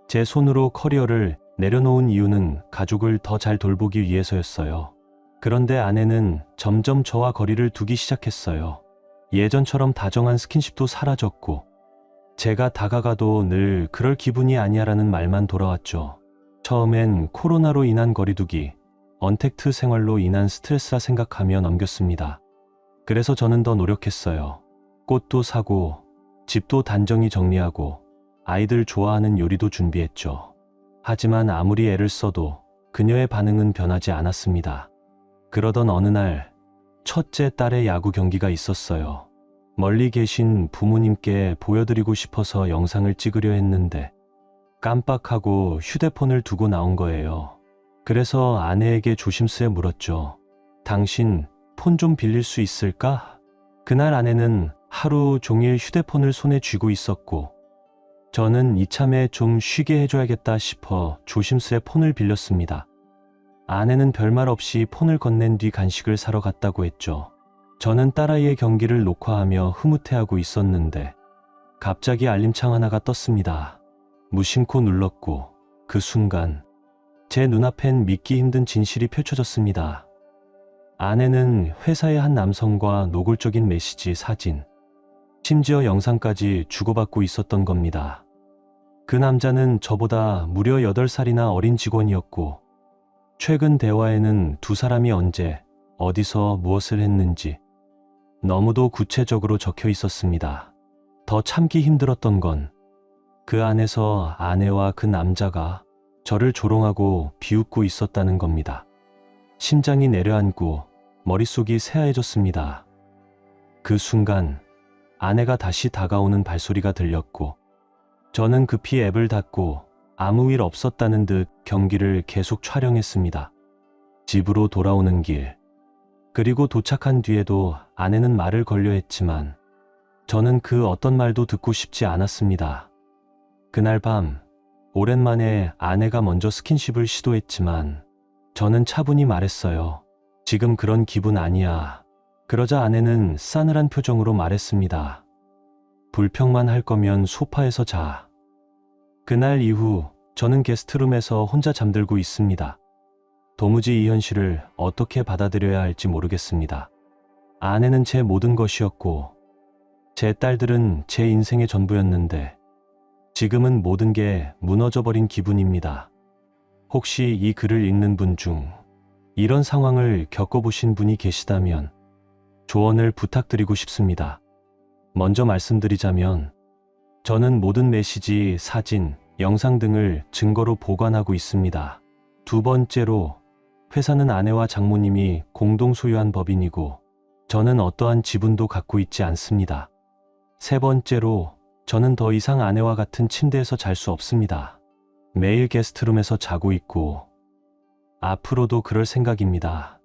제 손으로 커리어를 내려놓은 이유는 가족을 더 잘 돌보기 위해서였어요. 그런데 아내는 점점 저와 거리를 두기 시작했어요. 예전처럼 다정한 스킨십도 사라졌고 제가 다가가도 늘 그럴 기분이 아니야라는 말만 돌아왔죠. 처음엔 코로나로 인한 거리두기, 언택트 생활로 인한 스트레스라 생각하며 넘겼습니다. 그래서 저는 더 노력했어요. 꽃도 사고, 집도 단정히 정리하고, 아이들 좋아하는 요리도 준비했죠. 하지만 아무리 애를 써도 그녀의 반응은 변하지 않았습니다. 그러던 어느 날, 첫째 딸의 야구 경기가 있었어요. 멀리 계신 부모님께 보여드리고 싶어서 영상을 찍으려 했는데, 깜빡하고 휴대폰을 두고 나온 거예요. 그래서 아내에게 조심스레 물었죠. 당신 폰 좀 빌릴 수 있을까? 그날 아내는 하루 종일 휴대폰을 손에 쥐고 있었고, 저는 이참에 좀 쉬게 해줘야겠다 싶어 조심스레 폰을 빌렸습니다. 아내는 별말 없이 폰을 건넨 뒤 간식을 사러 갔다고 했죠. 저는 딸아이의 경기를 녹화하며 흐뭇해하고 있었는데 갑자기 알림창 하나가 떴습니다. 무심코 눌렀고 그 순간 제 눈앞엔 믿기 힘든 진실이 펼쳐졌습니다. 아내는 회사의 한 남성과 노골적인 메시지, 사진, 심지어 영상까지 주고받고 있었던 겁니다. 그 남자는 저보다 무려 8살이나 어린 직원이었고, 최근 대화에는 두 사람이 언제, 어디서 무엇을 했는지 너무도 구체적으로 적혀 있었습니다. 더 참기 힘들었던 건 그 안에서 아내와 그 남자가 저를 조롱하고 비웃고 있었다는 겁니다. 심장이 내려앉고 머릿속이 새하얘졌습니다. 그 순간 아내가 다시 다가오는 발소리가 들렸고, 저는 급히 앱을 닫고 아무 일 없었다는 듯 경기를 계속 촬영했습니다. 집으로 돌아오는 길, 그리고 도착한 뒤에도 아내는 말을 걸려 했지만 저는 그 어떤 말도 듣고 싶지 않았습니다. 그날 밤 오랜만에 아내가 먼저 스킨십을 시도했지만 저는 차분히 말했어요. 지금 그런 기분 아니야. 그러자 아내는 싸늘한 표정으로 말했습니다. 불평만 할 거면 소파에서 자. 그날 이후 저는 게스트룸에서 혼자 잠들고 있습니다. 도무지 이 현실을 어떻게 받아들여야 할지 모르겠습니다. 아내는 제 모든 것이었고, 제 딸들은 제 인생의 전부였는데, 지금은 모든 게 무너져버린 기분입니다. 혹시 이 글을 읽는 분 중 이런 상황을 겪어보신 분이 계시다면 조언을 부탁드리고 싶습니다. 먼저 말씀드리자면, 저는 모든 메시지, 사진, 영상 등을 증거로 보관하고 있습니다. 두 번째로, 회사는 아내와 장모님이 공동 소유한 법인이고 저는 어떠한 지분도 갖고 있지 않습니다. 세 번째로, 저는 더 이상 아내와 같은 침대에서 잘 수 없습니다. 매일 게스트룸에서 자고 있고 앞으로도 그럴 생각입니다.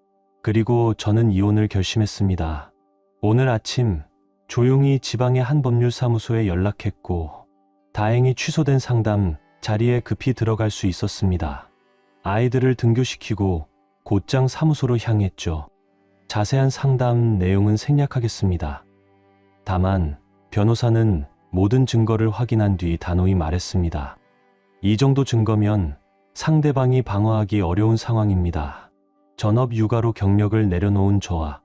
그리고 저는 이혼을 결심했습니다. 오늘 아침 조용히 지방의 한 법률사무소에 연락했고 다행히 취소된 상담 자리에 급히 들어갈 수 있었습니다. 아이들을 등교시키고 곧장 사무소로 향했죠. 자세한 상담 내용은 생략하겠습니다. 다만 변호사는 모든 증거를 확인한 뒤 단호히 말했습니다. 이 정도 증거면 상대방이 방어하기 어려운 상황입니다. 전업 육아로 경력을 내려놓은 저와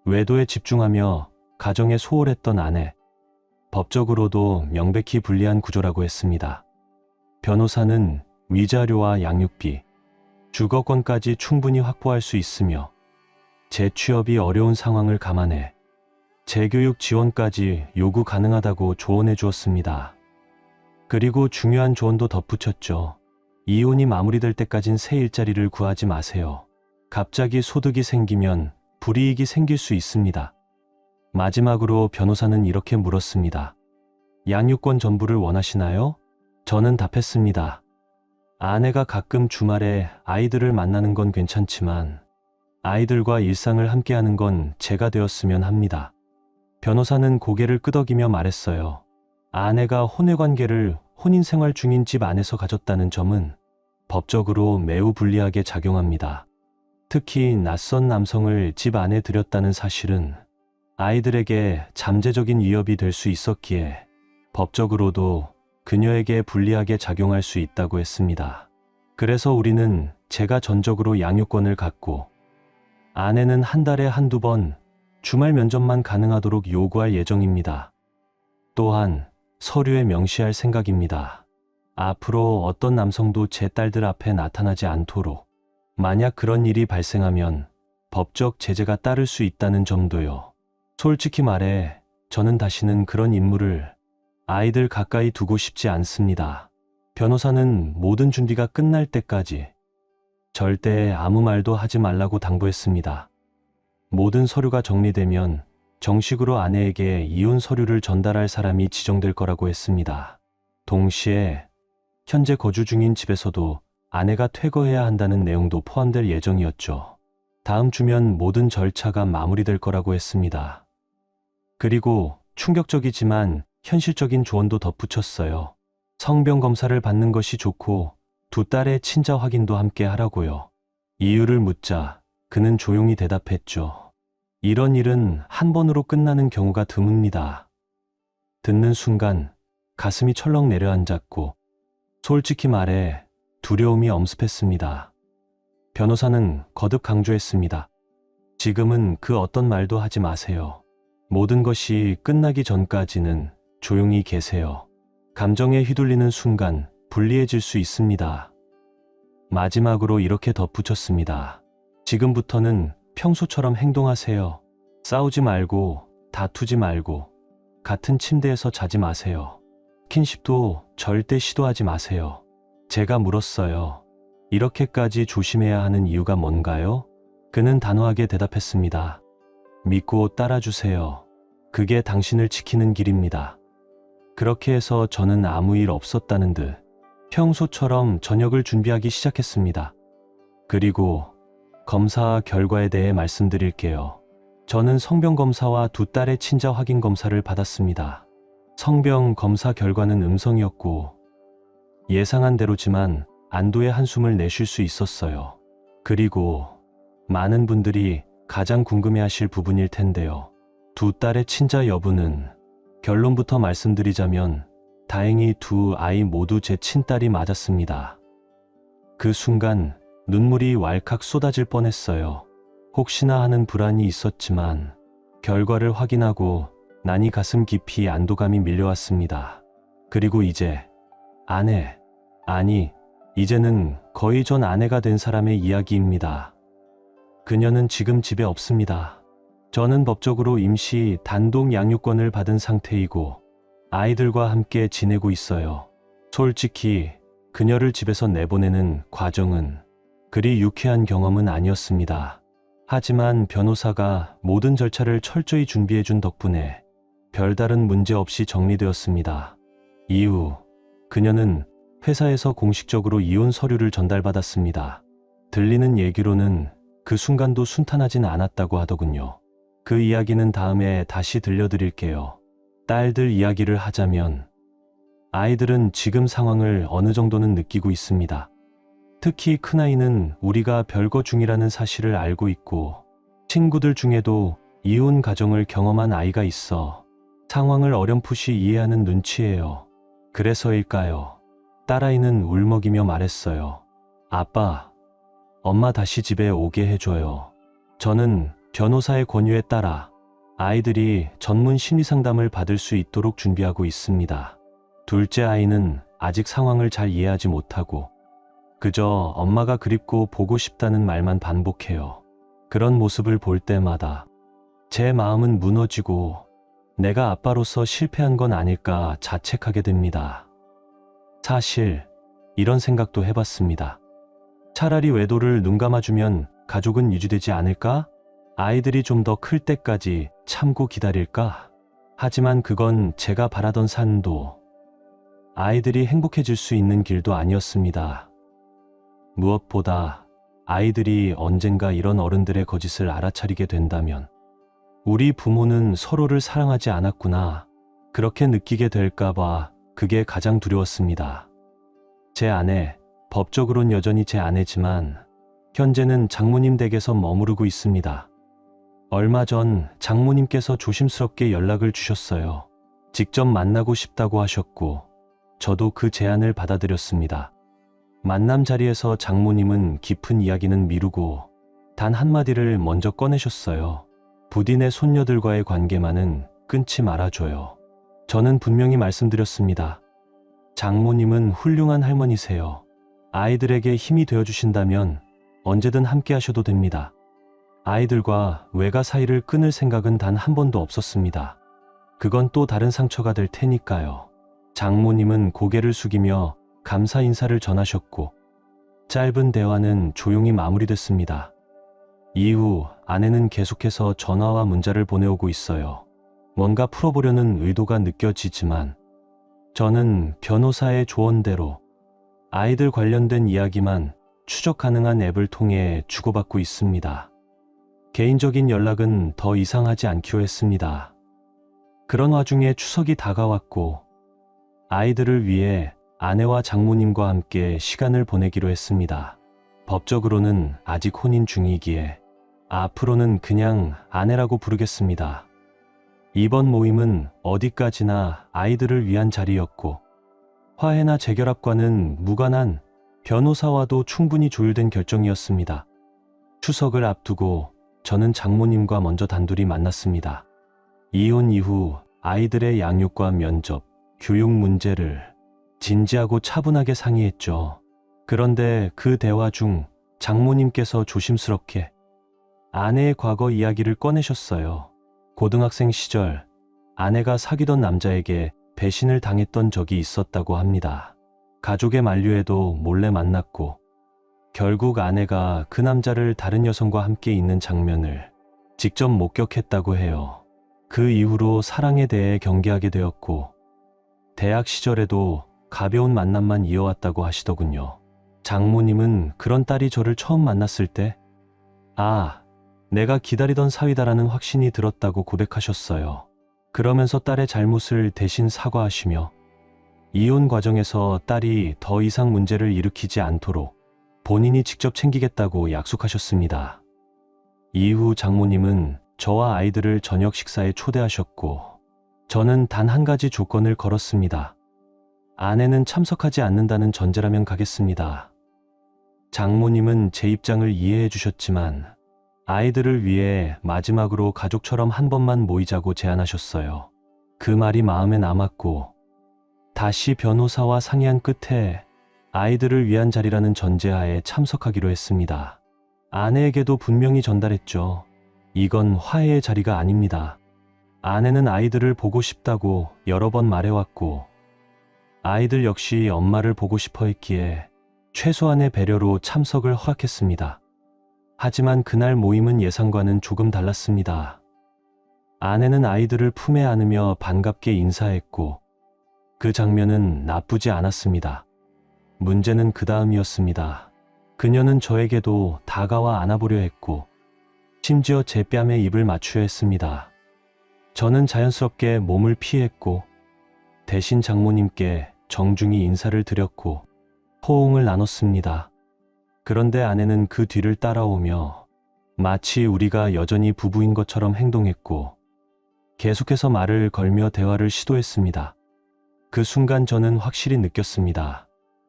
외도에 집중하며 가정에 소홀했던 아내, 법적으로도 명백히 불리한 구조라고 했습니다. 변호사는 위자료와 양육비, 주거권까지 충분히 확보할 수 있으며 재취업이 어려운 상황을 감안해 재교육 지원까지 요구 가능하다고 조언해 주었습니다. 그리고 중요한 조언도 덧붙였죠. 이혼이 마무리될 때까진 새 일자리를 구하지 마세요. 갑자기 소득이 생기면 불이익이 생길 수 있습니다. 마지막으로 변호사는 이렇게 물었습니다. 양육권 전부를 원하시나요? 저는 답했습니다. 아내가 가끔 주말에 아이들을 만나는 건 괜찮지만 아이들과 일상을 함께하는 건 제가 되었으면 합니다. 변호사는 고개를 끄덕이며 말했어요. 아내가 혼외관계를 혼인생활 중인 집 안에서 가졌다는 점은 법적으로 매우 불리하게 작용합니다. 특히 낯선 남성을 집 안에 들였다는 사실은 아이들에게 잠재적인 위협이 될 수 있었기에 법적으로도 그녀에게 불리하게 작용할 수 있다고 했습니다. 그래서 우리는 제가 전적으로 양육권을 갖고 아내는 한 달에 한두 번 주말 면접만 가능하도록 요구할 예정입니다. 또한 서류에 명시할 생각입니다. 앞으로 어떤 남성도 제 딸들 앞에 나타나지 않도록 만약 그런 일이 발생하면 법적 제재가 따를 수 있다는 점도요. 솔직히 말해 저는 다시는 그런 인물을 아이들 가까이 두고 싶지 않습니다. 변호사는 모든 준비가 끝날 때까지 절대 아무 말도 하지 말라고 당부했습니다. 모든 서류가 정리되면 정식으로 아내에게 이혼 서류를 전달할 사람이 지정될 거라고 했습니다. 동시에 현재 거주 중인 집에서도 아내가 퇴거해야 한다는 내용도 포함될 예정이었죠. 다음 주면 모든 절차가 마무리될 거라고 했습니다. 그리고 충격적이지만 현실적인 조언도 덧붙였어요. 성병 검사를 받는 것이 좋고 두 딸의 친자 확인도 함께 하라고요. 이유를 묻자 그는 조용히 대답했죠. 이런 일은 한 번으로 끝나는 경우가 드뭅니다. 듣는 순간 가슴이 철렁 내려앉았고 솔직히 말해 두려움이 엄습했습니다. 변호사는 거듭 강조했습니다. 지금은 그 어떤 말도 하지 마세요. 모든 것이 끝나기 전까지는 조용히 계세요. 감정에 휘둘리는 순간 불리해질 수 있습니다. 마지막으로 이렇게 덧붙였습니다. 지금부터는 평소처럼 행동하세요. 싸우지 말고 다투지 말고 같은 침대에서 자지 마세요. 스킨십도 절대 시도하지 마세요. 제가 물었어요. 이렇게까지 조심해야 하는 이유가 뭔가요? 그는 단호하게 대답했습니다. 믿고 따라주세요. 그게 당신을 지키는 길입니다. 그렇게 해서 저는 아무 일 없었다는 듯 평소처럼 저녁을 준비하기 시작했습니다. 그리고 검사 결과에 대해 말씀드릴게요. 저는 성병 검사와 두 딸의 친자 확인 검사를 받았습니다. 성병 검사 결과는 음성이었고 예상한 대로지만 안도의 한숨을 내쉴 수 있었어요. 그리고 많은 분들이 가장 궁금해하실 부분일 텐데요. 두 딸의 친자 여부는 결론부터 말씀드리자면 다행히 두 아이 모두 제 친딸이 맞았습니다. 그 순간 눈물이 왈칵 쏟아질 뻔했어요. 혹시나 하는 불안이 있었지만 결과를 확인하고 나니 가슴 깊이 안도감이 밀려왔습니다. 그리고 이제 이제는 거의 전 아내가 된 사람의 이야기입니다. 그녀는 지금 집에 없습니다. 저는 법적으로 임시 단독 양육권을 받은 상태이고 아이들과 함께 지내고 있어요. 솔직히 그녀를 집에서 내보내는 과정은 그리 유쾌한 경험은 아니었습니다. 하지만 변호사가 모든 절차를 철저히 준비해준 덕분에 별다른 문제 없이 정리되었습니다. 이후 그녀는 회사에서 공식적으로 이혼 서류를 전달받았습니다. 들리는 얘기로는 그 순간도 순탄하진 않았다고 하더군요. 그 이야기는 다음에 다시 들려드릴게요. 딸들 이야기를 하자면 아이들은 지금 상황을 어느 정도는 느끼고 있습니다. 특히 큰아이는 우리가 별거 중이라는 사실을 알고 있고 친구들 중에도 이혼 가정을 경험한 아이가 있어 상황을 어렴풋이 이해하는 눈치예요. 그래서일까요? 딸아이는 울먹이며 말했어요. 아빠, 엄마 다시 집에 오게 해줘요. 저는 변호사의 권유에 따라 아이들이 전문 심리상담을 받을 수 있도록 준비하고 있습니다. 둘째 아이는 아직 상황을 잘 이해하지 못하고 그저 엄마가 그립고 보고 싶다는 말만 반복해요. 그런 모습을 볼 때마다 제 마음은 무너지고 내가 아빠로서 실패한 건 아닐까 자책하게 됩니다. 사실 이런 생각도 해봤습니다. 차라리 외도를 눈 감아주면 가족은 유지되지 않을까? 아이들이 좀 더 클 때까지 참고 기다릴까? 하지만 그건 제가 바라던 삶도 아이들이 행복해질 수 있는 길도 아니었습니다. 무엇보다 아이들이 언젠가 이런 어른들의 거짓을 알아차리게 된다면 우리 부모는 서로를 사랑하지 않았구나 그렇게 느끼게 될까봐 그게 가장 두려웠습니다. 제 아내, 법적으론 여전히 제 아내지만 현재는 장모님 댁에서 머무르고 있습니다. 얼마 전 장모님께서 조심스럽게 연락을 주셨어요. 직접 만나고 싶다고 하셨고 저도 그 제안을 받아들였습니다. 만남 자리에서 장모님은 깊은 이야기는 미루고 단 한마디를 먼저 꺼내셨어요. 부디 내 손녀들과의 관계만은 끊지 말아줘요. 저는 분명히 말씀드렸습니다. 장모님은 훌륭한 할머니세요. 아이들에게 힘이 되어주신다면 언제든 함께 하셔도 됩니다. 아이들과 외가 사이를 끊을 생각은 단 한 번도 없었습니다. 그건 또 다른 상처가 될 테니까요. 장모님은 고개를 숙이며 감사 인사를 전하셨고 짧은 대화는 조용히 마무리됐습니다. 이후 아내는 계속해서 전화와 문자를 보내오고 있어요. 뭔가 풀어보려는 의도가 느껴지지만 저는 변호사의 조언대로 아이들 관련된 이야기만 추적 가능한 앱을 통해 주고받고 있습니다. 개인적인 연락은 더 이상하지 않기로 했습니다. 그런 와중에 추석이 다가왔고 아이들을 위해 아내와 장모님과 함께 시간을 보내기로 했습니다. 법적으로는 아직 혼인 중이기에 앞으로는 그냥 아내라고 부르겠습니다. 이번 모임은 어디까지나 아이들을 위한 자리였고 화해나 재결합과는 무관한 변호사와도 충분히 조율된 결정이었습니다. 추석을 앞두고 저는 장모님과 먼저 단둘이 만났습니다. 이혼 이후 아이들의 양육과 면접, 교육 문제를 진지하고 차분하게 상의했죠. 그런데 그 대화 중 장모님께서 조심스럽게 아내의 과거 이야기를 꺼내셨어요. 고등학생 시절 아내가 사귀던 남자에게 배신을 당했던 적이 있었다고 합니다. 가족의 만류에도 몰래 만났고 결국 아내가 그 남자를 다른 여성과 함께 있는 장면을 직접 목격했다고 해요. 그 이후로 사랑에 대해 경계하게 되었고 대학 시절에도 가벼운 만남만 이어왔다고 하시더군요. 장모님은 그런 딸이 저를 처음 만났을 때 내가 기다리던 사위다라는 확신이 들었다고 고백하셨어요. 그러면서 딸의 잘못을 대신 사과하시며 이혼 과정에서 딸이 더 이상 문제를 일으키지 않도록 본인이 직접 챙기겠다고 약속하셨습니다. 이후 장모님은 저와 아이들을 저녁 식사에 초대하셨고 저는 단 한 가지 조건을 걸었습니다. 아내는 참석하지 않는다는 전제라면 가겠습니다. 장모님은 제 입장을 이해해 주셨지만 아이들을 위해 마지막으로 가족처럼 한 번만 모이자고 제안하셨어요. 그 말이 마음에 남았고 다시 변호사와 상의한 끝에 아이들을 위한 자리라는 전제하에 참석하기로 했습니다. 아내에게도 분명히 전달했죠. 이건 화해의 자리가 아닙니다. 아내는 아이들을 보고 싶다고 여러 번 말해왔고 아이들 역시 엄마를 보고 싶어 했기에 최소한의 배려로 참석을 허락했습니다. 하지만 그날 모임은 예상과는 조금 달랐습니다. 아내는 아이들을 품에 안으며 반갑게 인사했고 그 장면은 나쁘지 않았습니다. 문제는 그 다음이었습니다. 그녀는 저에게도 다가와 안아보려 했고 심지어 제 뺨에 입을 맞추려 했습니다. 저는 자연스럽게 몸을 피했고 대신 장모님께 정중히 인사를 드렸고 호응을 나눴습니다. 그런데 아내는 그 뒤를 따라오며 마치 우리가 여전히 부부인 것처럼 행동했고 계속해서 말을 걸며 대화를 시도했습니다. 그 순간 저는 확실히 느꼈습니다.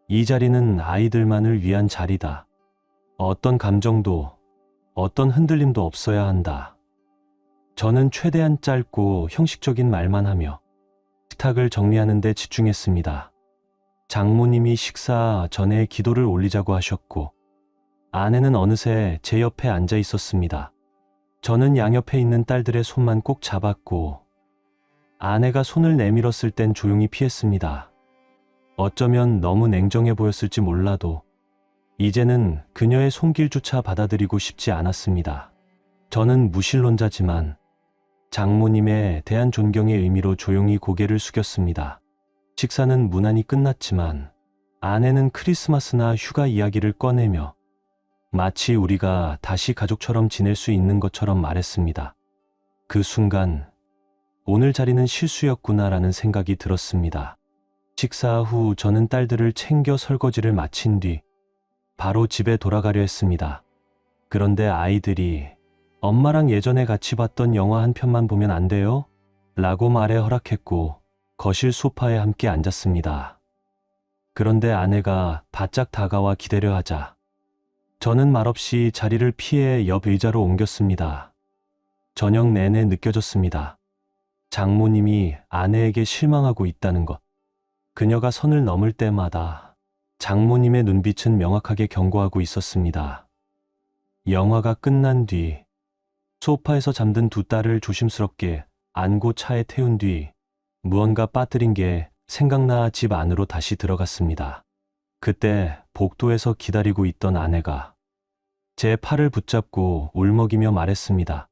이 자리는 아이들만을 위한 자리다. 어떤 감정도 어떤 흔들림도 없어야 한다. 저는 최대한 짧고 형식적인 말만 하며 식탁을 정리하는 데 집중했습니다. 장모님이 식사 전에 기도를 올리자고 하셨고 아내는 어느새 제 옆에 앉아 있었습니다. 저는 양옆에 있는 딸들의 손만 꼭 잡았고 아내가 손을 내밀었을 땐 조용히 피했습니다. 어쩌면 너무 냉정해 보였을지 몰라도 이제는 그녀의 손길조차 받아들이고 싶지 않았습니다. 저는 무신론자지만 장모님에 대한 존경의 의미로 조용히 고개를 숙였습니다. 식사는 무난히 끝났지만 아내는 크리스마스나 휴가 이야기를 꺼내며 마치 우리가 다시 가족처럼 지낼 수 있는 것처럼 말했습니다. 그 순간 오늘 자리는 실수였구나라는 생각이 들었습니다. 식사 후 저는 딸들을 챙겨 설거지를 마친 뒤 바로 집에 돌아가려 했습니다. 그런데 아이들이 엄마랑 예전에 같이 봤던 영화 한 편만 보면 안 돼요? 라고 말해 허락했고 거실 소파에 함께 앉았습니다. 그런데 아내가 바짝 다가와 기대려 하자 저는 말없이 자리를 피해 옆 의자로 옮겼습니다. 저녁 내내 느껴졌습니다. 장모님이 아내에게 실망하고 있다는 것. 그녀가 선을 넘을 때마다 장모님의 눈빛은 명확하게 경고하고 있었습니다. 영화가 끝난 뒤 소파에서 잠든 두 딸을 조심스럽게 안고 차에 태운 뒤 무언가 빠뜨린 게 생각나 집 안으로 다시 들어갔습니다. 그때 복도에서 기다리고 있던 아내가 제 팔을 붙잡고 울먹이며 말했습니다.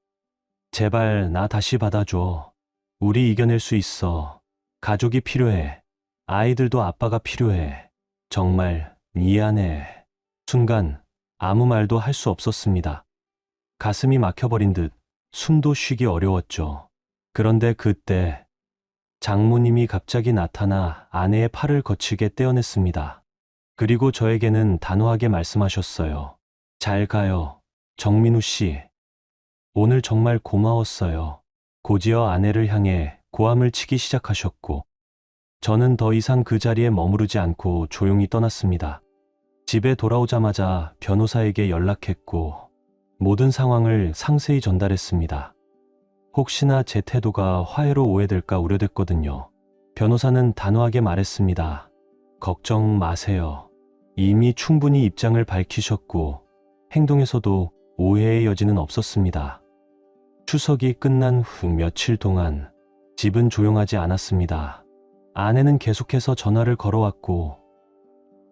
제발 나 다시 받아줘. 우리 이겨낼 수 있어. 가족이 필요해. 아이들도 아빠가 필요해. 정말 미안해. 순간 아무 말도 할 수 없었습니다. 가슴이 막혀버린 듯 숨도 쉬기 어려웠죠. 그런데 그때 장모님이 갑자기 나타나 아내의 팔을 거칠게 떼어냈습니다. 그리고 저에게는 단호하게 말씀하셨어요. 잘 가요, 정민우 씨. 오늘 정말 고마웠어요. 곧이어 아내를 향해 고함을 치기 시작하셨고, 저는 더 이상 그 자리에 머무르지 않고 조용히 떠났습니다. 집에 돌아오자마자 변호사에게 연락했고, 모든 상황을 상세히 전달했습니다. 혹시나 제 태도가 화해로 오해될까 우려됐거든요. 변호사는 단호하게 말했습니다. 걱정 마세요. 이미 충분히 입장을 밝히셨고, 행동에서도 오해의 여지는 없었습니다. 추석이 끝난 후 며칠 동안 집은 조용하지 않았습니다. 아내는 계속해서 전화를 걸어왔고,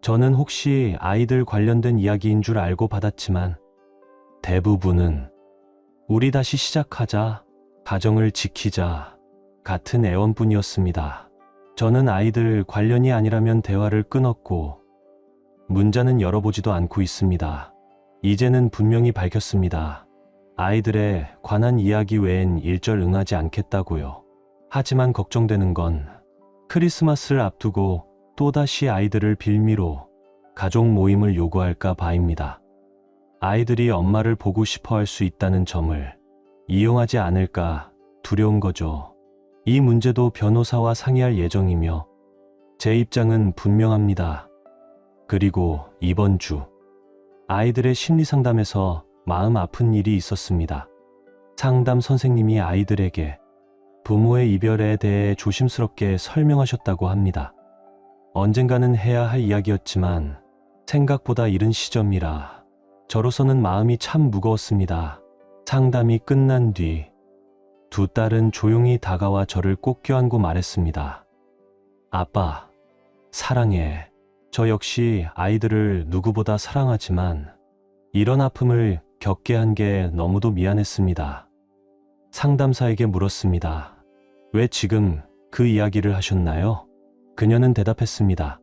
저는 혹시 아이들 관련된 이야기인 줄 알고 받았지만, 대부분은 우리 다시 시작하자, 가정을 지키자 같은 애원뿐이었습니다. 저는 아이들 관련이 아니라면 대화를 끊었고, 문자는 열어보지도 않고 있습니다. 이제는 분명히 밝혔습니다. 아이들에 관한 이야기 외엔 일절 응하지 않겠다고요. 하지만 걱정되는 건 크리스마스를 앞두고 또다시 아이들을 빌미로 가족 모임을 요구할까 봐입니다. 아이들이 엄마를 보고 싶어 할 수 있다는 점을 이용하지 않을까 두려운 거죠. 이 문제도 변호사와 상의할 예정이며 제 입장은 분명합니다. 그리고 이번 주 아이들의 심리 상담에서 마음 아픈 일이 있었습니다. 상담 선생님이 아이들에게 부모의 이별에 대해 조심스럽게 설명하셨다고 합니다. 언젠가는 해야 할 이야기였지만 생각보다 이른 시점이라 저로서는 마음이 참 무거웠습니다. 상담이 끝난 뒤 두 딸은 조용히 다가와 저를 꼭 껴안고 말했습니다. 아빠, 사랑해. 저 역시 아이들을 누구보다 사랑하지만 이런 아픔을 겪게 한 게 너무도 미안했습니다. 상담사에게 물었습니다. 왜 지금 그 이야기를 하셨나요? 그녀는 대답했습니다.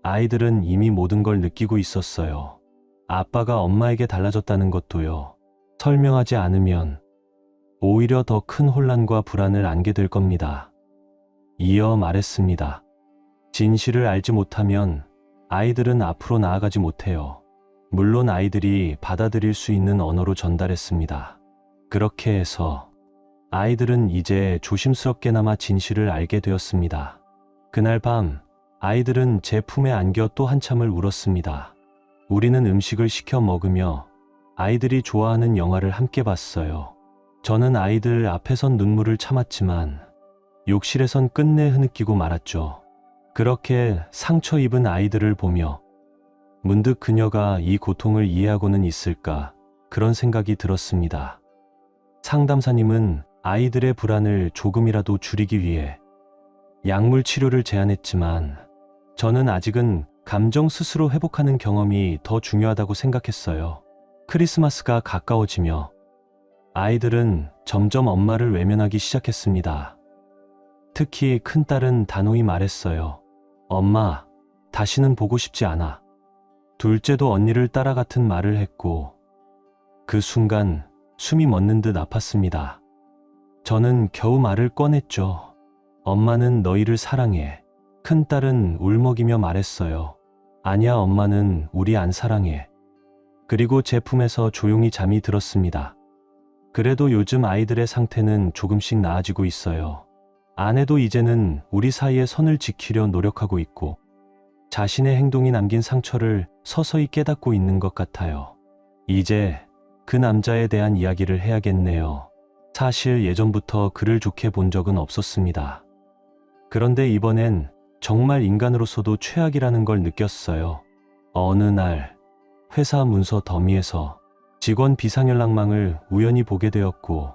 아이들은 이미 모든 걸 느끼고 있었어요. 아빠가 엄마에게 달라졌다는 것도요. 설명하지 않으면 오히려 더 큰 혼란과 불안을 안게 될 겁니다. 이어 말했습니다. 진실을 알지 못하면 아이들은 앞으로 나아가지 못해요. 물론 아이들이 받아들일 수 있는 언어로 전달했습니다. 그렇게 해서 아이들은 이제 조심스럽게나마 진실을 알게 되었습니다. 그날 밤 아이들은 제 품에 안겨 또 한참을 울었습니다. 우리는 음식을 시켜 먹으며 아이들이 좋아하는 영화를 함께 봤어요. 저는 아이들 앞에선 눈물을 참았지만 욕실에선 끝내 흐느끼고 말았죠. 그렇게 상처 입은 아이들을 보며 문득 그녀가 이 고통을 이해하고는 있을까 그런 생각이 들었습니다. 상담사님은 아이들의 불안을 조금이라도 줄이기 위해 약물 치료를 제안했지만 저는 아직은 감정 스스로 회복하는 경험이 더 중요하다고 생각했어요. 크리스마스가 가까워지며 아이들은 점점 엄마를 외면하기 시작했습니다. 특히 큰딸은 단호히 말했어요. 엄마, 다시는 보고 싶지 않아. 둘째도 언니를 따라 같은 말을 했고, 그 순간 숨이 멎는 듯 아팠습니다. 저는 겨우 말을 꺼냈죠. 엄마는 너희를 사랑해. 큰딸은 울먹이며 말했어요. 아니야, 엄마는 우리 안 사랑해. 그리고 제 품에서 조용히 잠이 들었습니다. 그래도 요즘 아이들의 상태는 조금씩 나아지고 있어요. 아내도 이제는 우리 사이의 선을 지키려 노력하고 있고 자신의 행동이 남긴 상처를 서서히 깨닫고 있는 것 같아요. 이제 그 남자에 대한 이야기를 해야겠네요. 사실 예전부터 그를 좋게 본 적은 없었습니다. 그런데 이번엔 정말 인간으로서도 최악이라는 걸 느꼈어요. 어느 날 회사 문서 더미에서 직원 비상연락망을 우연히 보게 되었고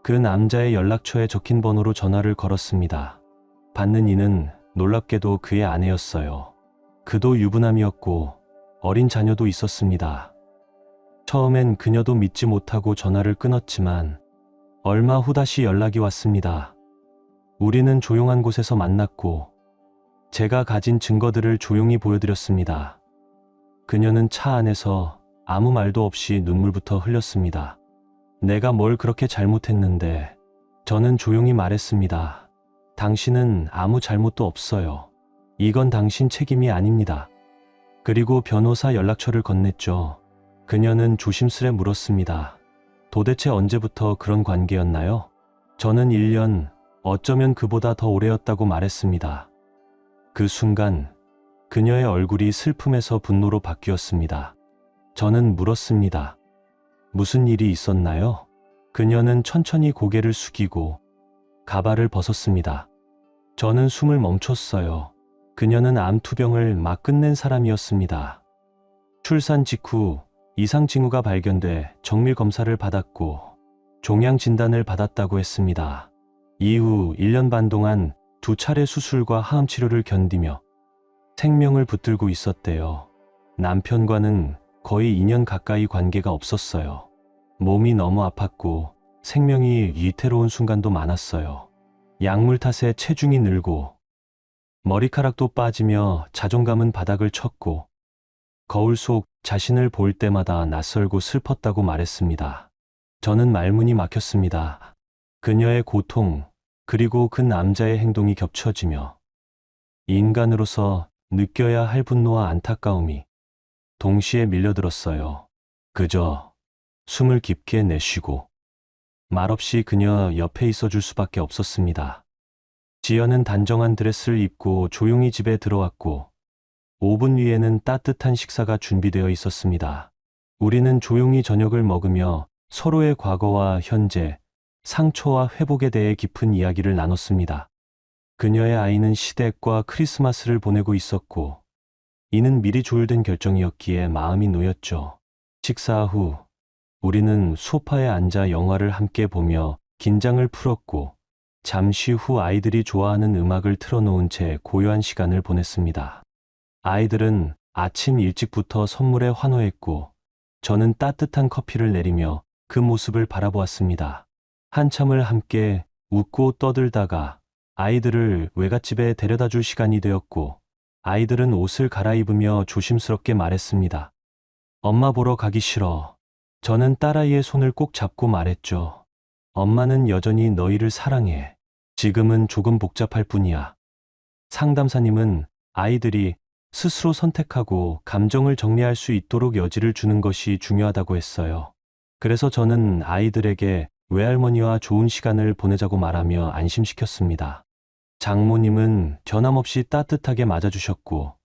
그 남자의 연락처에 적힌 번호로 전화를 걸었습니다. 받는 이는 놀랍게도 그의 아내였어요. 그도 유부남이었고 어린 자녀도 있었습니다. 처음엔 그녀도 믿지 못하고 전화를 끊었지만 얼마 후 다시 연락이 왔습니다. 우리는 조용한 곳에서 만났고 제가 가진 증거들을 조용히 보여드렸습니다. 그녀는 차 안에서 아무 말도 없이 눈물부터 흘렸습니다. 내가 뭘 그렇게 잘못했는데? 저는 조용히 말했습니다. 당신은 아무 잘못도 없어요. 이건 당신 책임이 아닙니다. 그리고 변호사 연락처를 건넸죠. 그녀는 조심스레 물었습니다. 도대체 언제부터 그런 관계였나요? 저는 1년, 어쩌면 그보다 더 오래였다고 말했습니다. 그 순간 그녀의 얼굴이 슬픔에서 분노로 바뀌었습니다. 저는 물었습니다. 무슨 일이 있었나요? 그녀는 천천히 고개를 숙이고 가발을 벗었습니다. 저는 숨을 멈췄어요. 그녀는 암투병을 막 끝낸 사람이었습니다. 출산 직후 이상 징후가 발견돼 정밀 검사를 받았고 종양 진단을 받았다고 했습니다. 이후 1년 반 동안 2차례 수술과 항암 치료를 견디며 생명을 붙들고 있었대요. 남편과는 거의 2년 가까이 관계가 없었어요. 몸이 너무 아팠고 생명이 위태로운 순간도 많았어요. 약물 탓에 체중이 늘고 머리카락도 빠지며 자존감은 바닥을 쳤고 거울 속 자신을 볼 때마다 낯설고 슬펐다고 말했습니다. 저는 말문이 막혔습니다. 그녀의 고통, 그리고 그 남자의 행동이 겹쳐지며 인간으로서 느껴야 할 분노와 안타까움이 동시에 밀려들었어요. 그저 숨을 깊게 내쉬고 말없이 그녀 옆에 있어줄 수밖에 없었습니다. 지연은 단정한 드레스를 입고 조용히 집에 들어왔고 5분 뒤에는 따뜻한 식사가 준비되어 있었습니다. 우리는 조용히 저녁을 먹으며 서로의 과거와 현재, 상처와 회복에 대해 깊은 이야기를 나눴습니다. 그녀의 아이는 시댁과 크리스마스를 보내고 있었고 이는 미리 조율된 결정이었기에 마음이 놓였죠. 식사 후 우리는 소파에 앉아 영화를 함께 보며 긴장을 풀었고 잠시 후 아이들이 좋아하는 음악을 틀어놓은 채 고요한 시간을 보냈습니다. 아이들은 아침 일찍부터 선물에 환호했고 저는 따뜻한 커피를 내리며 그 모습을 바라보았습니다. 한참을 함께 웃고 떠들다가 아이들을 외갓집에 데려다 줄 시간이 되었고 아이들은 옷을 갈아입으며 조심스럽게 말했습니다. 엄마 보러 가기 싫어. 저는 딸아이의 손을 꼭 잡고 말했죠. 엄마는 여전히 너희를 사랑해. 지금은 조금 복잡할 뿐이야. 상담사님은 아이들이 스스로 선택하고 감정을 정리할 수 있도록 여지를 주는 것이 중요하다고 했어요. 그래서 저는 아이들에게 외할머니와 좋은 시간을 보내자고 말하며 안심시켰습니다. 장모님은 변함없이 따뜻하게 맞아주셨고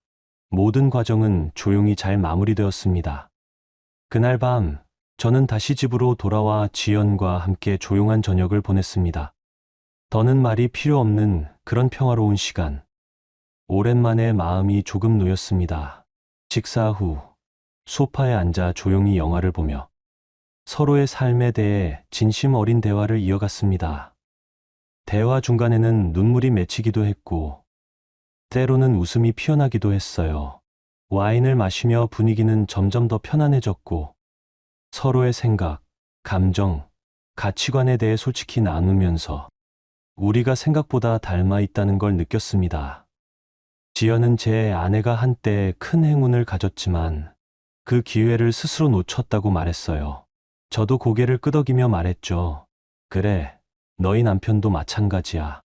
모든 과정은 조용히 잘 마무리되었습니다. 그날 밤 저는 다시 집으로 돌아와 지연과 함께 조용한 저녁을 보냈습니다. 더는 말이 필요 없는 그런 평화로운 시간. 오랜만에 마음이 조금 놓였습니다. 식사 후 소파에 앉아 조용히 영화를 보며 서로의 삶에 대해 진심 어린 대화를 이어갔습니다. 대화 중간에는 눈물이 맺히기도 했고 때로는 웃음이 피어나기도 했어요. 와인을 마시며 분위기는 점점 더 편안해졌고 서로의 생각, 감정, 가치관에 대해 솔직히 나누면서 우리가 생각보다 닮아 있다는 걸 느꼈습니다. 지연은 제 아내가 한때 큰 행운을 가졌지만 그 기회를 스스로 놓쳤다고 말했어요. 저도 고개를 끄덕이며 말했죠. 그래, 너희 남편도 마찬가지야.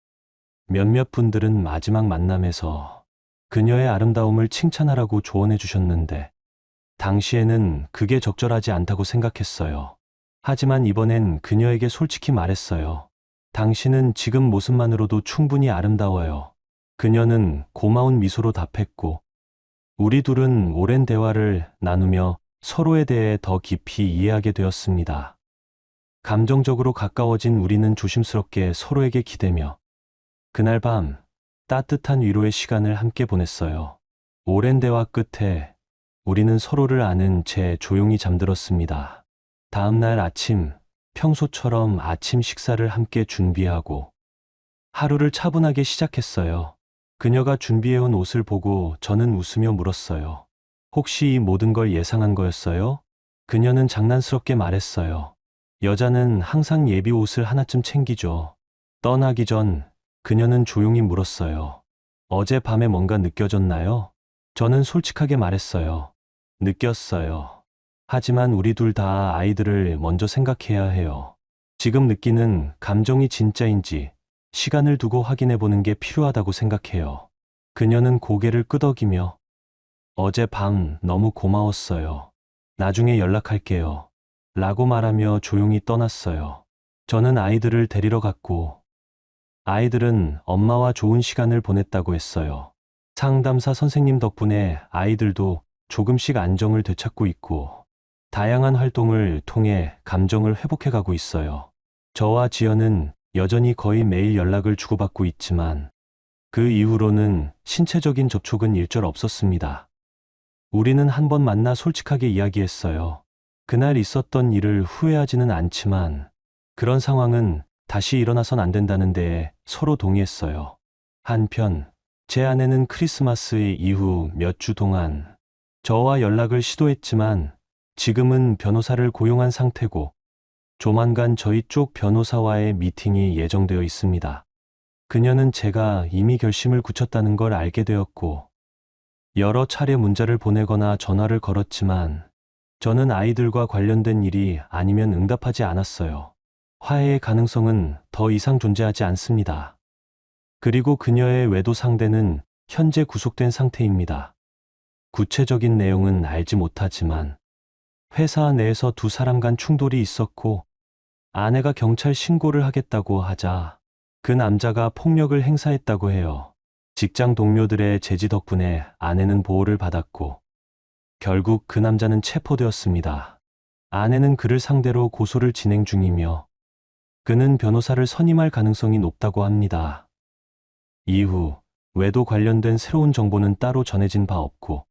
몇몇 분들은 마지막 만남에서 그녀의 아름다움을 칭찬하라고 조언해 주셨는데 당시에는 그게 적절하지 않다고 생각했어요. 하지만 이번엔 그녀에게 솔직히 말했어요. 당신은 지금 모습만으로도 충분히 아름다워요. 그녀는 고마운 미소로 답했고 우리 둘은 오랜 대화를 나누며 서로에 대해 더 깊이 이해하게 되었습니다. 감정적으로 가까워진 우리는 조심스럽게 서로에게 기대며 그날 밤 따뜻한 위로의 시간을 함께 보냈어요. 오랜 대화 끝에 우리는 서로를 아는 채 조용히 잠들었습니다. 다음 날 아침, 평소처럼 아침 식사를 함께 준비하고 하루를 차분하게 시작했어요. 그녀가 준비해온 옷을 보고 저는 웃으며 물었어요. 혹시 이 모든 걸 예상한 거였어요? 그녀는 장난스럽게 말했어요. 여자는 항상 예비 옷을 하나쯤 챙기죠. 떠나기 전 그녀는 조용히 물었어요. 어젯밤에 뭔가 느껴졌나요? 저는 솔직하게 말했어요. 느꼈어요. 하지만 우리 둘 다 아이들을 먼저 생각해야 해요. 지금 느끼는 감정이 진짜인지 시간을 두고 확인해 보는 게 필요하다고 생각해요. 그녀는 고개를 끄덕이며 어젯밤 너무 고마웠어요. 나중에 연락할게요. 라고 말하며 조용히 떠났어요. 저는 아이들을 데리러 갔고 아이들은 엄마와 좋은 시간을 보냈다고 했어요. 상담사 선생님 덕분에 아이들도 조금씩 안정을 되찾고 있고 다양한 활동을 통해 감정을 회복해가고 있어요. 저와 지연은 여전히 거의 매일 연락을 주고받고 있지만 그 이후로는 신체적인 접촉은 일절 없었습니다. 우리는 한 번 만나 솔직하게 이야기했어요. 그날 있었던 일을 후회하지는 않지만 그런 상황은 다시 일어나선 안 된다는 데에 서로 동의했어요. 한편 제 아내는 크리스마스 이후 몇 주 동안 저와 연락을 시도했지만 지금은 변호사를 고용한 상태고 조만간 저희 쪽 변호사와의 미팅이 예정되어 있습니다. 그녀는 제가 이미 결심을 굳혔다는 걸 알게 되었고 여러 차례 문자를 보내거나 전화를 걸었지만 저는 아이들과 관련된 일이 아니면 응답하지 않았어요. 화해의 가능성은 더 이상 존재하지 않습니다. 그리고 그녀의 외도 상대는 현재 구속된 상태입니다. 구체적인 내용은 알지 못하지만 회사 내에서 두 사람 간 충돌이 있었고 아내가 경찰 신고를 하겠다고 하자 그 남자가 폭력을 행사했다고 해요. 직장 동료들의 제지 덕분에 아내는 보호를 받았고 결국 그 남자는 체포되었습니다. 아내는 그를 상대로 고소를 진행 중이며 그는 변호사를 선임할 가능성이 높다고 합니다. 이후 외도 관련된 새로운 정보는 따로 전해진 바 없고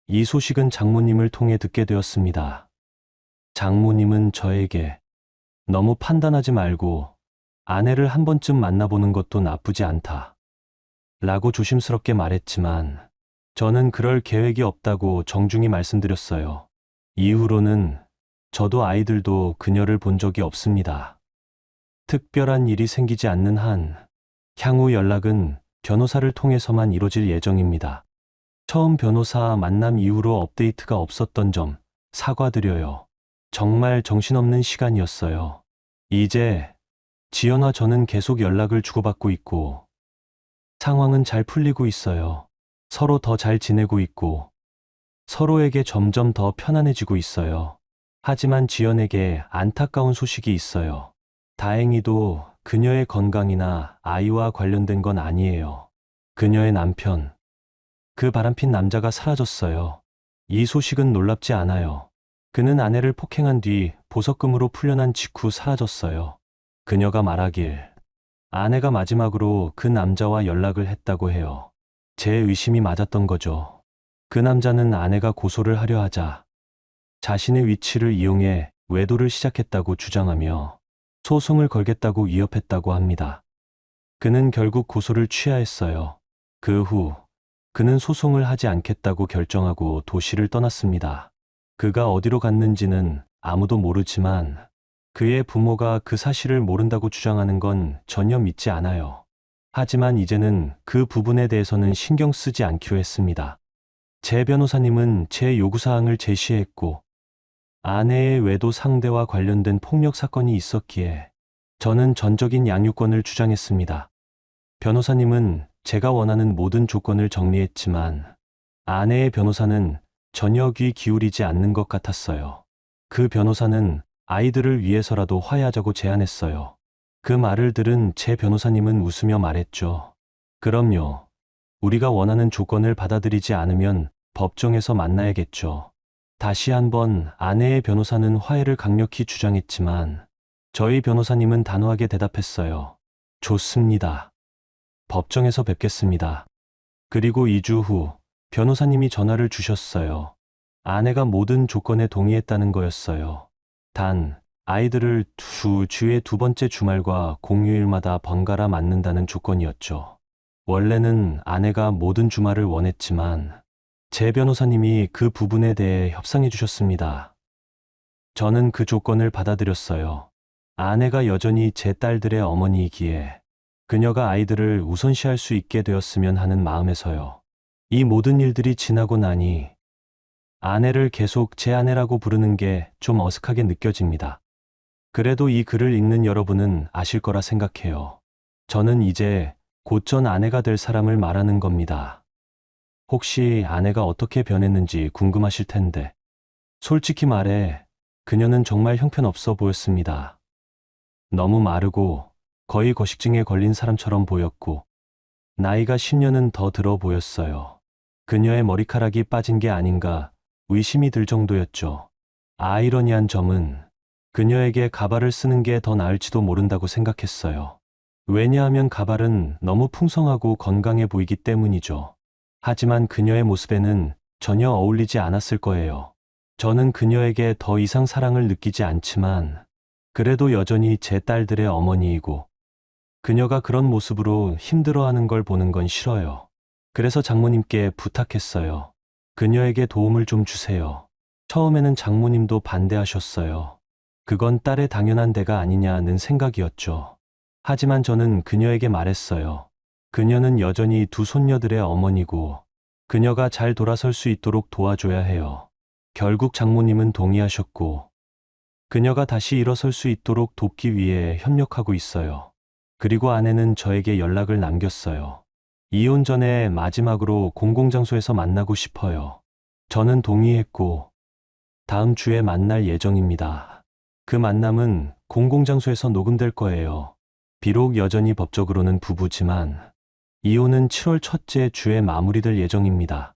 이 소식은 장모님을 통해 듣게 되었습니다. 장모님은 저에게 너무 판단하지 말고 아내를 한 번쯤 만나보는 것도 나쁘지 않다. 라고 조심스럽게 말했지만 저는 그럴 계획이 없다고 정중히 말씀드렸어요. 이후로는 저도 아이들도 그녀를 본 적이 없습니다. 특별한 일이 생기지 않는 한 향후 연락은 변호사를 통해서만 이뤄질 예정입니다. 처음 변호사 만남 이후로 업데이트가 없었던 점 사과드려요. 정말 정신없는 시간이었어요. 이제 지연과 저는 계속 연락을 주고받고 있고 상황은 잘 풀리고 있어요. 서로 더 잘 지내고 있고 서로에게 점점 더 편안해지고 있어요. 하지만 지연에게 안타까운 소식이 있어요. 다행히도 그녀의 건강이나 아이와 관련된 건 아니에요. 그녀의 남편, 그 바람핀 남자가 사라졌어요. 이 소식은 놀랍지 않아요. 그는 아내를 폭행한 뒤 보석금으로 풀려난 직후 사라졌어요. 그녀가 말하길 아내가 마지막으로 그 남자와 연락을 했다고 해요. 제 의심이 맞았던 거죠. 그 남자는 아내가 고소를 하려 하자 자신의 위치를 이용해 외도를 시작했다고 주장하며 소송을 걸겠다고 위협했다고 합니다. 그는 결국 고소를 취하했어요. 그 후 그는 소송을 하지 않겠다고 결정하고 도시를 떠났습니다. 그가 어디로 갔는지는 아무도 모르지만 그의 부모가 그 사실을 모른다고 주장하는 건 전혀 믿지 않아요. 하지만 이제는 그 부분에 대해서는 신경 쓰지 않기로 했습니다. 제 변호사님은 제 요구사항을 제시했고 아내의 외도 상대와 관련된 폭력 사건이 있었기에 저는 전적인 양육권을 주장했습니다. 변호사님은 제가 원하는 모든 조건을 정리했지만 아내의 변호사는 전혀 귀 기울이지 않는 것 같았어요. 그 변호사는 아이들을 위해서라도 화해하자고 제안했어요. 그 말을 들은 제 변호사님은 웃으며 말했죠. 그럼요. 우리가 원하는 조건을 받아들이지 않으면 법정에서 만나야겠죠. 다시 한번 아내의 변호사는 화해를 강력히 주장했지만 저희 변호사님은 단호하게 대답했어요. 좋습니다. 법정에서 뵙겠습니다. 그리고 2주 후 변호사님이 전화를 주셨어요. 아내가 모든 조건에 동의했다는 거였어요. 단, 아이들을 주에 두 번째 주말과 공휴일마다 번갈아 맞는다는 조건이었죠. 원래는 아내가 모든 주말을 원했지만, 제 변호사님이 그 부분에 대해 협상해 주셨습니다. 저는 그 조건을 받아들였어요. 아내가 여전히 제 딸들의 어머니이기에 그녀가 아이들을 우선시할 수 있게 되었으면 하는 마음에서요. 이 모든 일들이 지나고 나니 아내를 계속 제 아내라고 부르는 게 좀 어색하게 느껴집니다. 그래도 이 글을 읽는 여러분은 아실 거라 생각해요. 저는 이제 곧 전 아내가 될 사람을 말하는 겁니다. 혹시 아내가 어떻게 변했는지 궁금하실 텐데, 솔직히 말해 그녀는 정말 형편없어 보였습니다. 너무 마르고 거의 거식증에 걸린 사람처럼 보였고, 나이가 10년은 더 들어 보였어요. 그녀의 머리카락이 빠진 게 아닌가 의심이 들 정도였죠. 아이러니한 점은 그녀에게 가발을 쓰는 게 더 나을지도 모른다고 생각했어요. 왜냐하면 가발은 너무 풍성하고 건강해 보이기 때문이죠. 하지만 그녀의 모습에는 전혀 어울리지 않았을 거예요. 저는 그녀에게 더 이상 사랑을 느끼지 않지만, 그래도 여전히 제 딸들의 어머니이고, 그녀가 그런 모습으로 힘들어하는 걸 보는 건 싫어요. 그래서 장모님께 부탁했어요. 그녀에게 도움을 좀 주세요. 처음에는 장모님도 반대하셨어요. 그건 딸의 당연한 대가 아니냐는 생각이었죠. 하지만 저는 그녀에게 말했어요. 그녀는 여전히 두 손녀들의 어머니고, 그녀가 잘 돌아설 수 있도록 도와줘야 해요. 결국 장모님은 동의하셨고, 그녀가 다시 일어설 수 있도록 돕기 위해 협력하고 있어요. 그리고 아내는 저에게 연락을 남겼어요. 이혼 전에 마지막으로 공공장소에서 만나고 싶어요. 저는 동의했고, 다음 주에 만날 예정입니다. 그 만남은 공공장소에서 녹음될 거예요. 비록 여전히 법적으로는 부부지만, 이혼은 7월 첫째 주에 마무리될 예정입니다.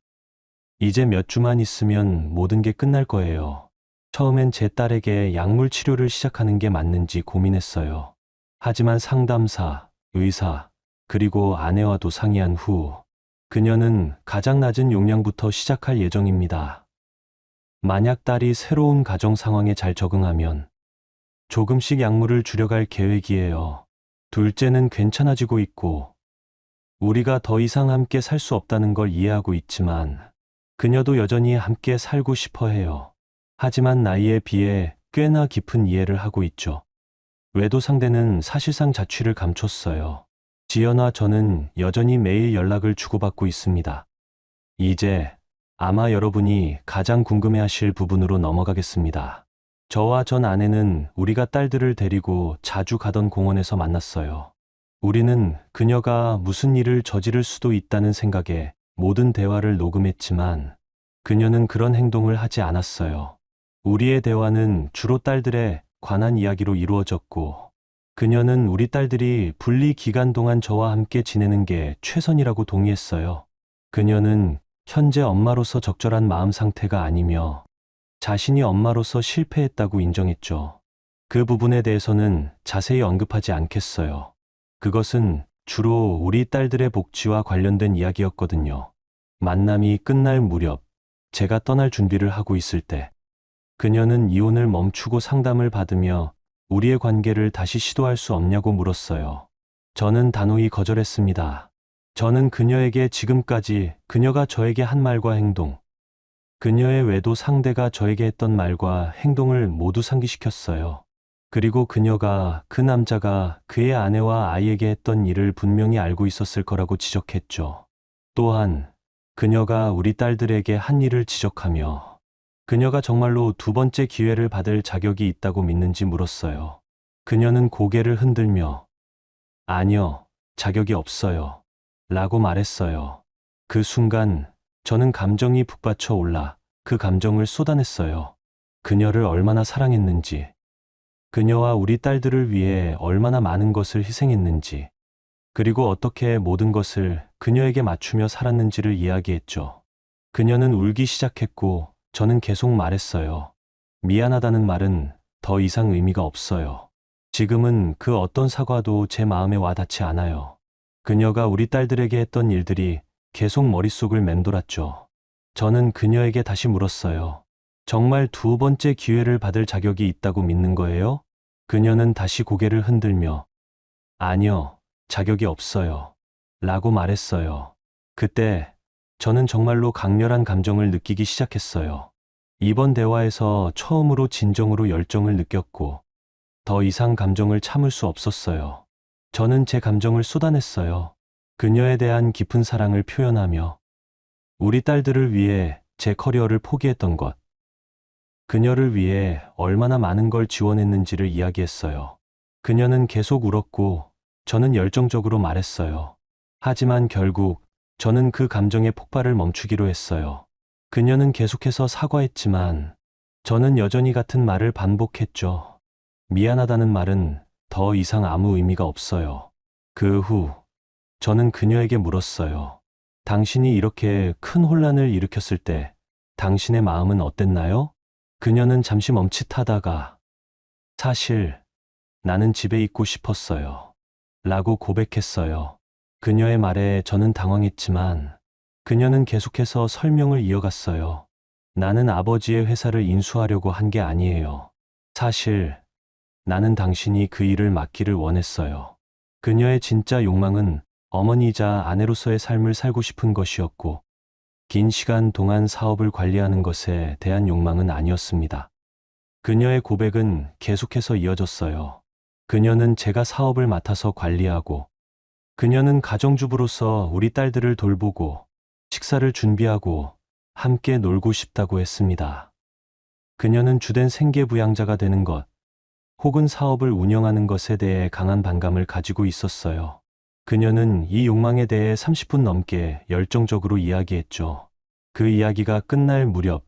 이제 몇 주만 있으면 모든 게 끝날 거예요. 처음엔 제 딸에게 약물 치료를 시작하는 게 맞는지 고민했어요. 하지만 상담사, 의사, 그리고 아내와도 상의한 후, 그녀는 가장 낮은 용량부터 시작할 예정입니다. 만약 딸이 새로운 가정 상황에 잘 적응하면 조금씩 약물을 줄여갈 계획이에요. 둘째는 괜찮아지고 있고, 우리가 더 이상 함께 살 수 없다는 걸 이해하고 있지만, 그녀도 여전히 함께 살고 싶어 해요. 하지만 나이에 비해 꽤나 깊은 이해를 하고 있죠. 외도 상대는 사실상 자취를 감췄어요. 지연과 저는 여전히 매일 연락을 주고받고 있습니다. 이제 아마 여러분이 가장 궁금해하실 부분으로 넘어가겠습니다. 저와 전 아내는 우리가 딸들을 데리고 자주 가던 공원에서 만났어요. 우리는 그녀가 무슨 일을 저지를 수도 있다는 생각에 모든 대화를 녹음했지만, 그녀는 그런 행동을 하지 않았어요. 우리의 대화는 주로 딸들에 관한 이야기로 이루어졌고, 그녀는 우리 딸들이 분리 기간 동안 저와 함께 지내는 게 최선이라고 동의했어요. 그녀는 현재 엄마로서 적절한 마음 상태가 아니며 자신이 엄마로서 실패했다고 인정했죠. 그 부분에 대해서는 자세히 언급하지 않겠어요. 그것은 주로 우리 딸들의 복지와 관련된 이야기였거든요. 만남이 끝날 무렵, 제가 떠날 준비를 하고 있을 때, 그녀는 이혼을 멈추고 상담을 받으며 우리의 관계를 다시 시도할 수 없냐고 물었어요. 저는 단호히 거절했습니다. 저는 그녀에게 지금까지 그녀가 저에게 한 말과 행동, 그녀의 외도 상대가 저에게 했던 말과 행동을 모두 상기시켰어요. 그리고 그녀가 그 남자가 그의 아내와 아이에게 했던 일을 분명히 알고 있었을 거라고 지적했죠. 또한 그녀가 우리 딸들에게 한 일을 지적하며 그녀가 정말로 두 번째 기회를 받을 자격이 있다고 믿는지 물었어요. 그녀는 고개를 흔들며 아니요, 자격이 없어요. 라고 말했어요. 그 순간 저는 감정이 북받쳐 올라 그 감정을 쏟아냈어요. 그녀를 얼마나 사랑했는지, 그녀와 우리 딸들을 위해 얼마나 많은 것을 희생했는지, 그리고 어떻게 모든 것을 그녀에게 맞추며 살았는지를 이야기했죠. 그녀는 울기 시작했고 저는 계속 말했어요. 미안하다는 말은 더 이상 의미가 없어요. 지금은 그 어떤 사과도 제 마음에 와닿지 않아요. 그녀가 우리 딸들에게 했던 일들이 계속 머릿속을 맴돌았죠. 저는 그녀에게 다시 물었어요. 정말 두 번째 기회를 받을 자격이 있다고 믿는 거예요? 그녀는 다시 고개를 흔들며 아니요, 자격이 없어요. 라고 말했어요. 그때 저는 정말로 강렬한 감정을 느끼기 시작했어요. 이번 대화에서 처음으로 진정으로 열정을 느꼈고 더 이상 감정을 참을 수 없었어요. 저는 제 감정을 쏟아냈어요. 그녀에 대한 깊은 사랑을 표현하며 우리 딸들을 위해 제 커리어를 포기했던 것, 그녀를 위해 얼마나 많은 걸 지원했는지를 이야기했어요. 그녀는 계속 울었고 저는 열정적으로 말했어요. 하지만 결국 저는 그 감정의 폭발을 멈추기로 했어요. 그녀는 계속해서 사과했지만 저는 여전히 같은 말을 반복했죠. 미안하다는 말은 더 이상 아무 의미가 없어요. 그 후 저는 그녀에게 물었어요. 당신이 이렇게 큰 혼란을 일으켰을 때 당신의 마음은 어땠나요? 그녀는 잠시 멈칫하다가 사실 나는 집에 있고 싶었어요. 라고 고백했어요. 그녀의 말에 저는 당황했지만 그녀는 계속해서 설명을 이어갔어요. 나는 아버지의 회사를 인수하려고 한 게 아니에요. 사실 나는 당신이 그 일을 맡기를 원했어요. 그녀의 진짜 욕망은 어머니이자 아내로서의 삶을 살고 싶은 것이었고 긴 시간 동안 사업을 관리하는 것에 대한 욕망은 아니었습니다. 그녀의 고백은 계속해서 이어졌어요. 그녀는 제가 사업을 맡아서 관리하고 그녀는 가정주부로서 우리 딸들을 돌보고 식사를 준비하고 함께 놀고 싶다고 했습니다. 그녀는 주된 생계부양자가 되는 것 혹은 사업을 운영하는 것에 대해 강한 반감을 가지고 있었어요. 그녀는 이 욕망에 대해 30분 넘게 열정적으로 이야기했죠. 그 이야기가 끝날 무렵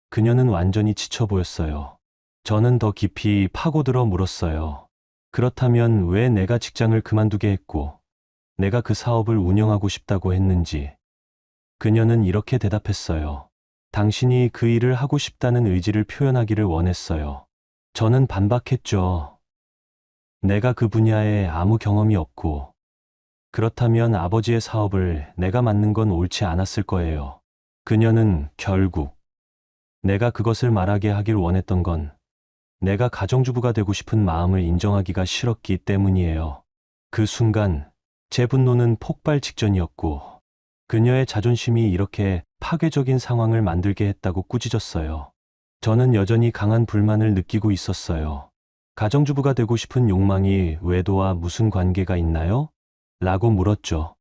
그녀는 완전히 지쳐 보였어요. 저는 더 깊이 파고들어 물었어요. 그렇다면 왜 내가 직장을 그만두게 했고 내가 그 사업을 운영하고 싶다고 했는지. 그녀는 이렇게 대답했어요. 당신이 그 일을 하고 싶다는 의지를 표현하기를 원했어요. 저는 반박했죠. 내가 그 분야에 아무 경험이 없고 그렇다면 아버지의 사업을 내가 맡는 건 옳지 않았을 거예요. 그녀는 결국 내가 그것을 말하게 하길 원했던 건 내가 가정주부가 되고 싶은 마음을 인정하기가 싫었기 때문이에요. 그 순간 제 분노는 폭발 직전이었고 그녀의 자존심이 이렇게 파괴적인 상황을 만들게 했다고 꾸짖었어요. 저는 여전히 강한 불만을 느끼고 있었어요. 가정주부가 되고 싶은 욕망이 외도와 무슨 관계가 있나요? 라고 물었죠.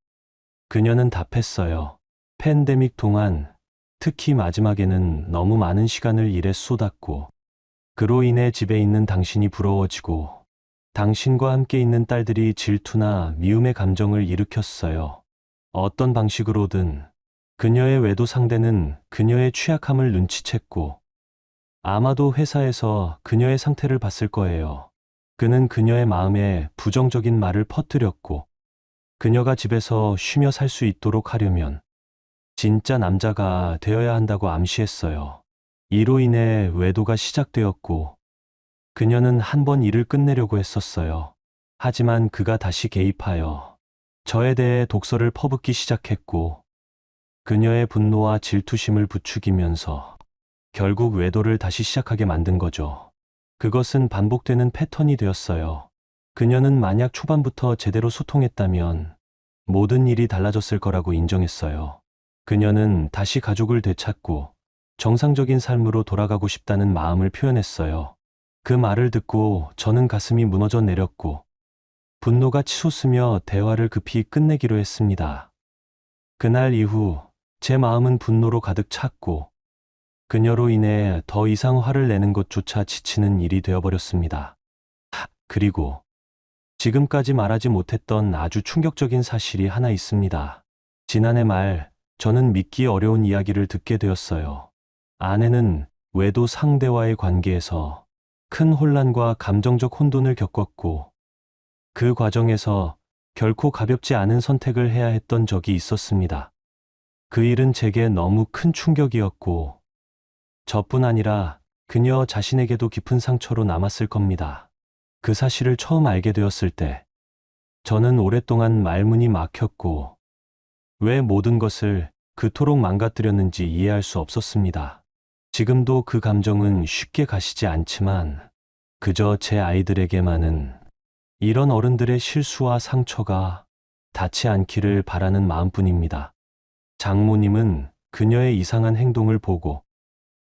그녀는 답했어요. 팬데믹 동안 특히 마지막에는 너무 많은 시간을 일에 쏟았고 그로 인해 집에 있는 당신이 부러워지고 당신과 함께 있는 딸들이 질투나 미움의 감정을 일으켰어요. 어떤 방식으로든 그녀의 외도 상대는 그녀의 취약함을 눈치챘고 아마도 회사에서 그녀의 상태를 봤을 거예요. 그는 그녀의 마음에 부정적인 말을 퍼뜨렸고 그녀가 집에서 쉬며 살 수 있도록 하려면 진짜 남자가 되어야 한다고 암시했어요. 이로 인해 외도가 시작되었고 그녀는 한 번 일을 끝내려고 했었어요. 하지만 그가 다시 개입하여 저에 대해 독설을 퍼붓기 시작했고 그녀의 분노와 질투심을 부추기면서 결국 외도를 다시 시작하게 만든 거죠. 그것은 반복되는 패턴이 되었어요. 그녀는 만약 초반부터 제대로 소통했다면 모든 일이 달라졌을 거라고 인정했어요. 그녀는 다시 가족을 되찾고 정상적인 삶으로 돌아가고 싶다는 마음을 표현했어요. 그 말을 듣고 저는 가슴이 무너져 내렸고 분노가 치솟으며 대화를 급히 끝내기로 했습니다. 그날 이후 제 마음은 분노로 가득 찼고 그녀로 인해 더 이상 화를 내는 것조차 지치는 일이 되어버렸습니다. 그리고 지금까지 말하지 못했던 아주 충격적인 사실이 하나 있습니다. 지난해 말 저는 믿기 어려운 이야기를 듣게 되었어요. 아내는 외도 상대와의 관계에서 큰 혼란과 감정적 혼돈을 겪었고 그 과정에서 결코 가볍지 않은 선택을 해야 했던 적이 있었습니다. 그 일은 제게 너무 큰 충격이었고 저뿐 아니라 그녀 자신에게도 깊은 상처로 남았을 겁니다. 그 사실을 처음 알게 되었을 때 저는 오랫동안 말문이 막혔고 왜 모든 것을 그토록 망가뜨렸는지 이해할 수 없었습니다. 지금도 그 감정은 쉽게 가시지 않지만 그저 제 아이들에게만은 이런 어른들의 실수와 상처가 닿지 않기를 바라는 마음뿐입니다. 장모님은 그녀의 이상한 행동을 보고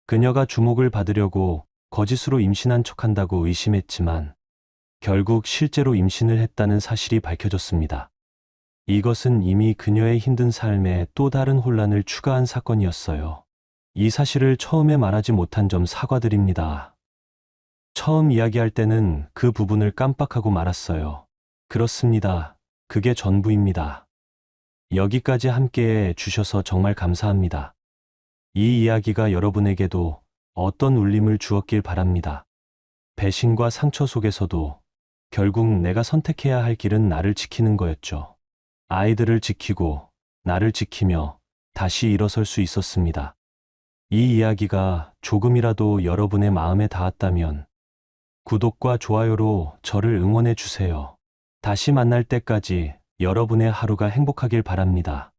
그녀가 주목을 받으려고 거짓으로 임신한 척한다고 의심했지만 결국 실제로 임신을 했다는 사실이 밝혀졌습니다. 이것은 이미 그녀의 힘든 삶에 또 다른 혼란을 추가한 사건이었어요. 이 사실을 처음에 말하지 못한 점 사과드립니다. 처음 이야기할 때는 그 부분을 깜빡하고 말았어요. 그렇습니다. 그게 전부입니다. 여기까지 함께해 주셔서 정말 감사합니다. 이 이야기가 여러분에게도 어떤 울림을 주었길 바랍니다. 배신과 상처 속에서도 결국 내가 선택해야 할 길은 나를 지키는 거였죠. 아이들을 지키고 나를 지키며 다시 일어설 수 있었습니다. 이 이야기가 조금이라도 여러분의 마음에 닿았다면 구독과 좋아요로 저를 응원해 주세요. 다시 만날 때까지 여러분의 하루가 행복하길 바랍니다.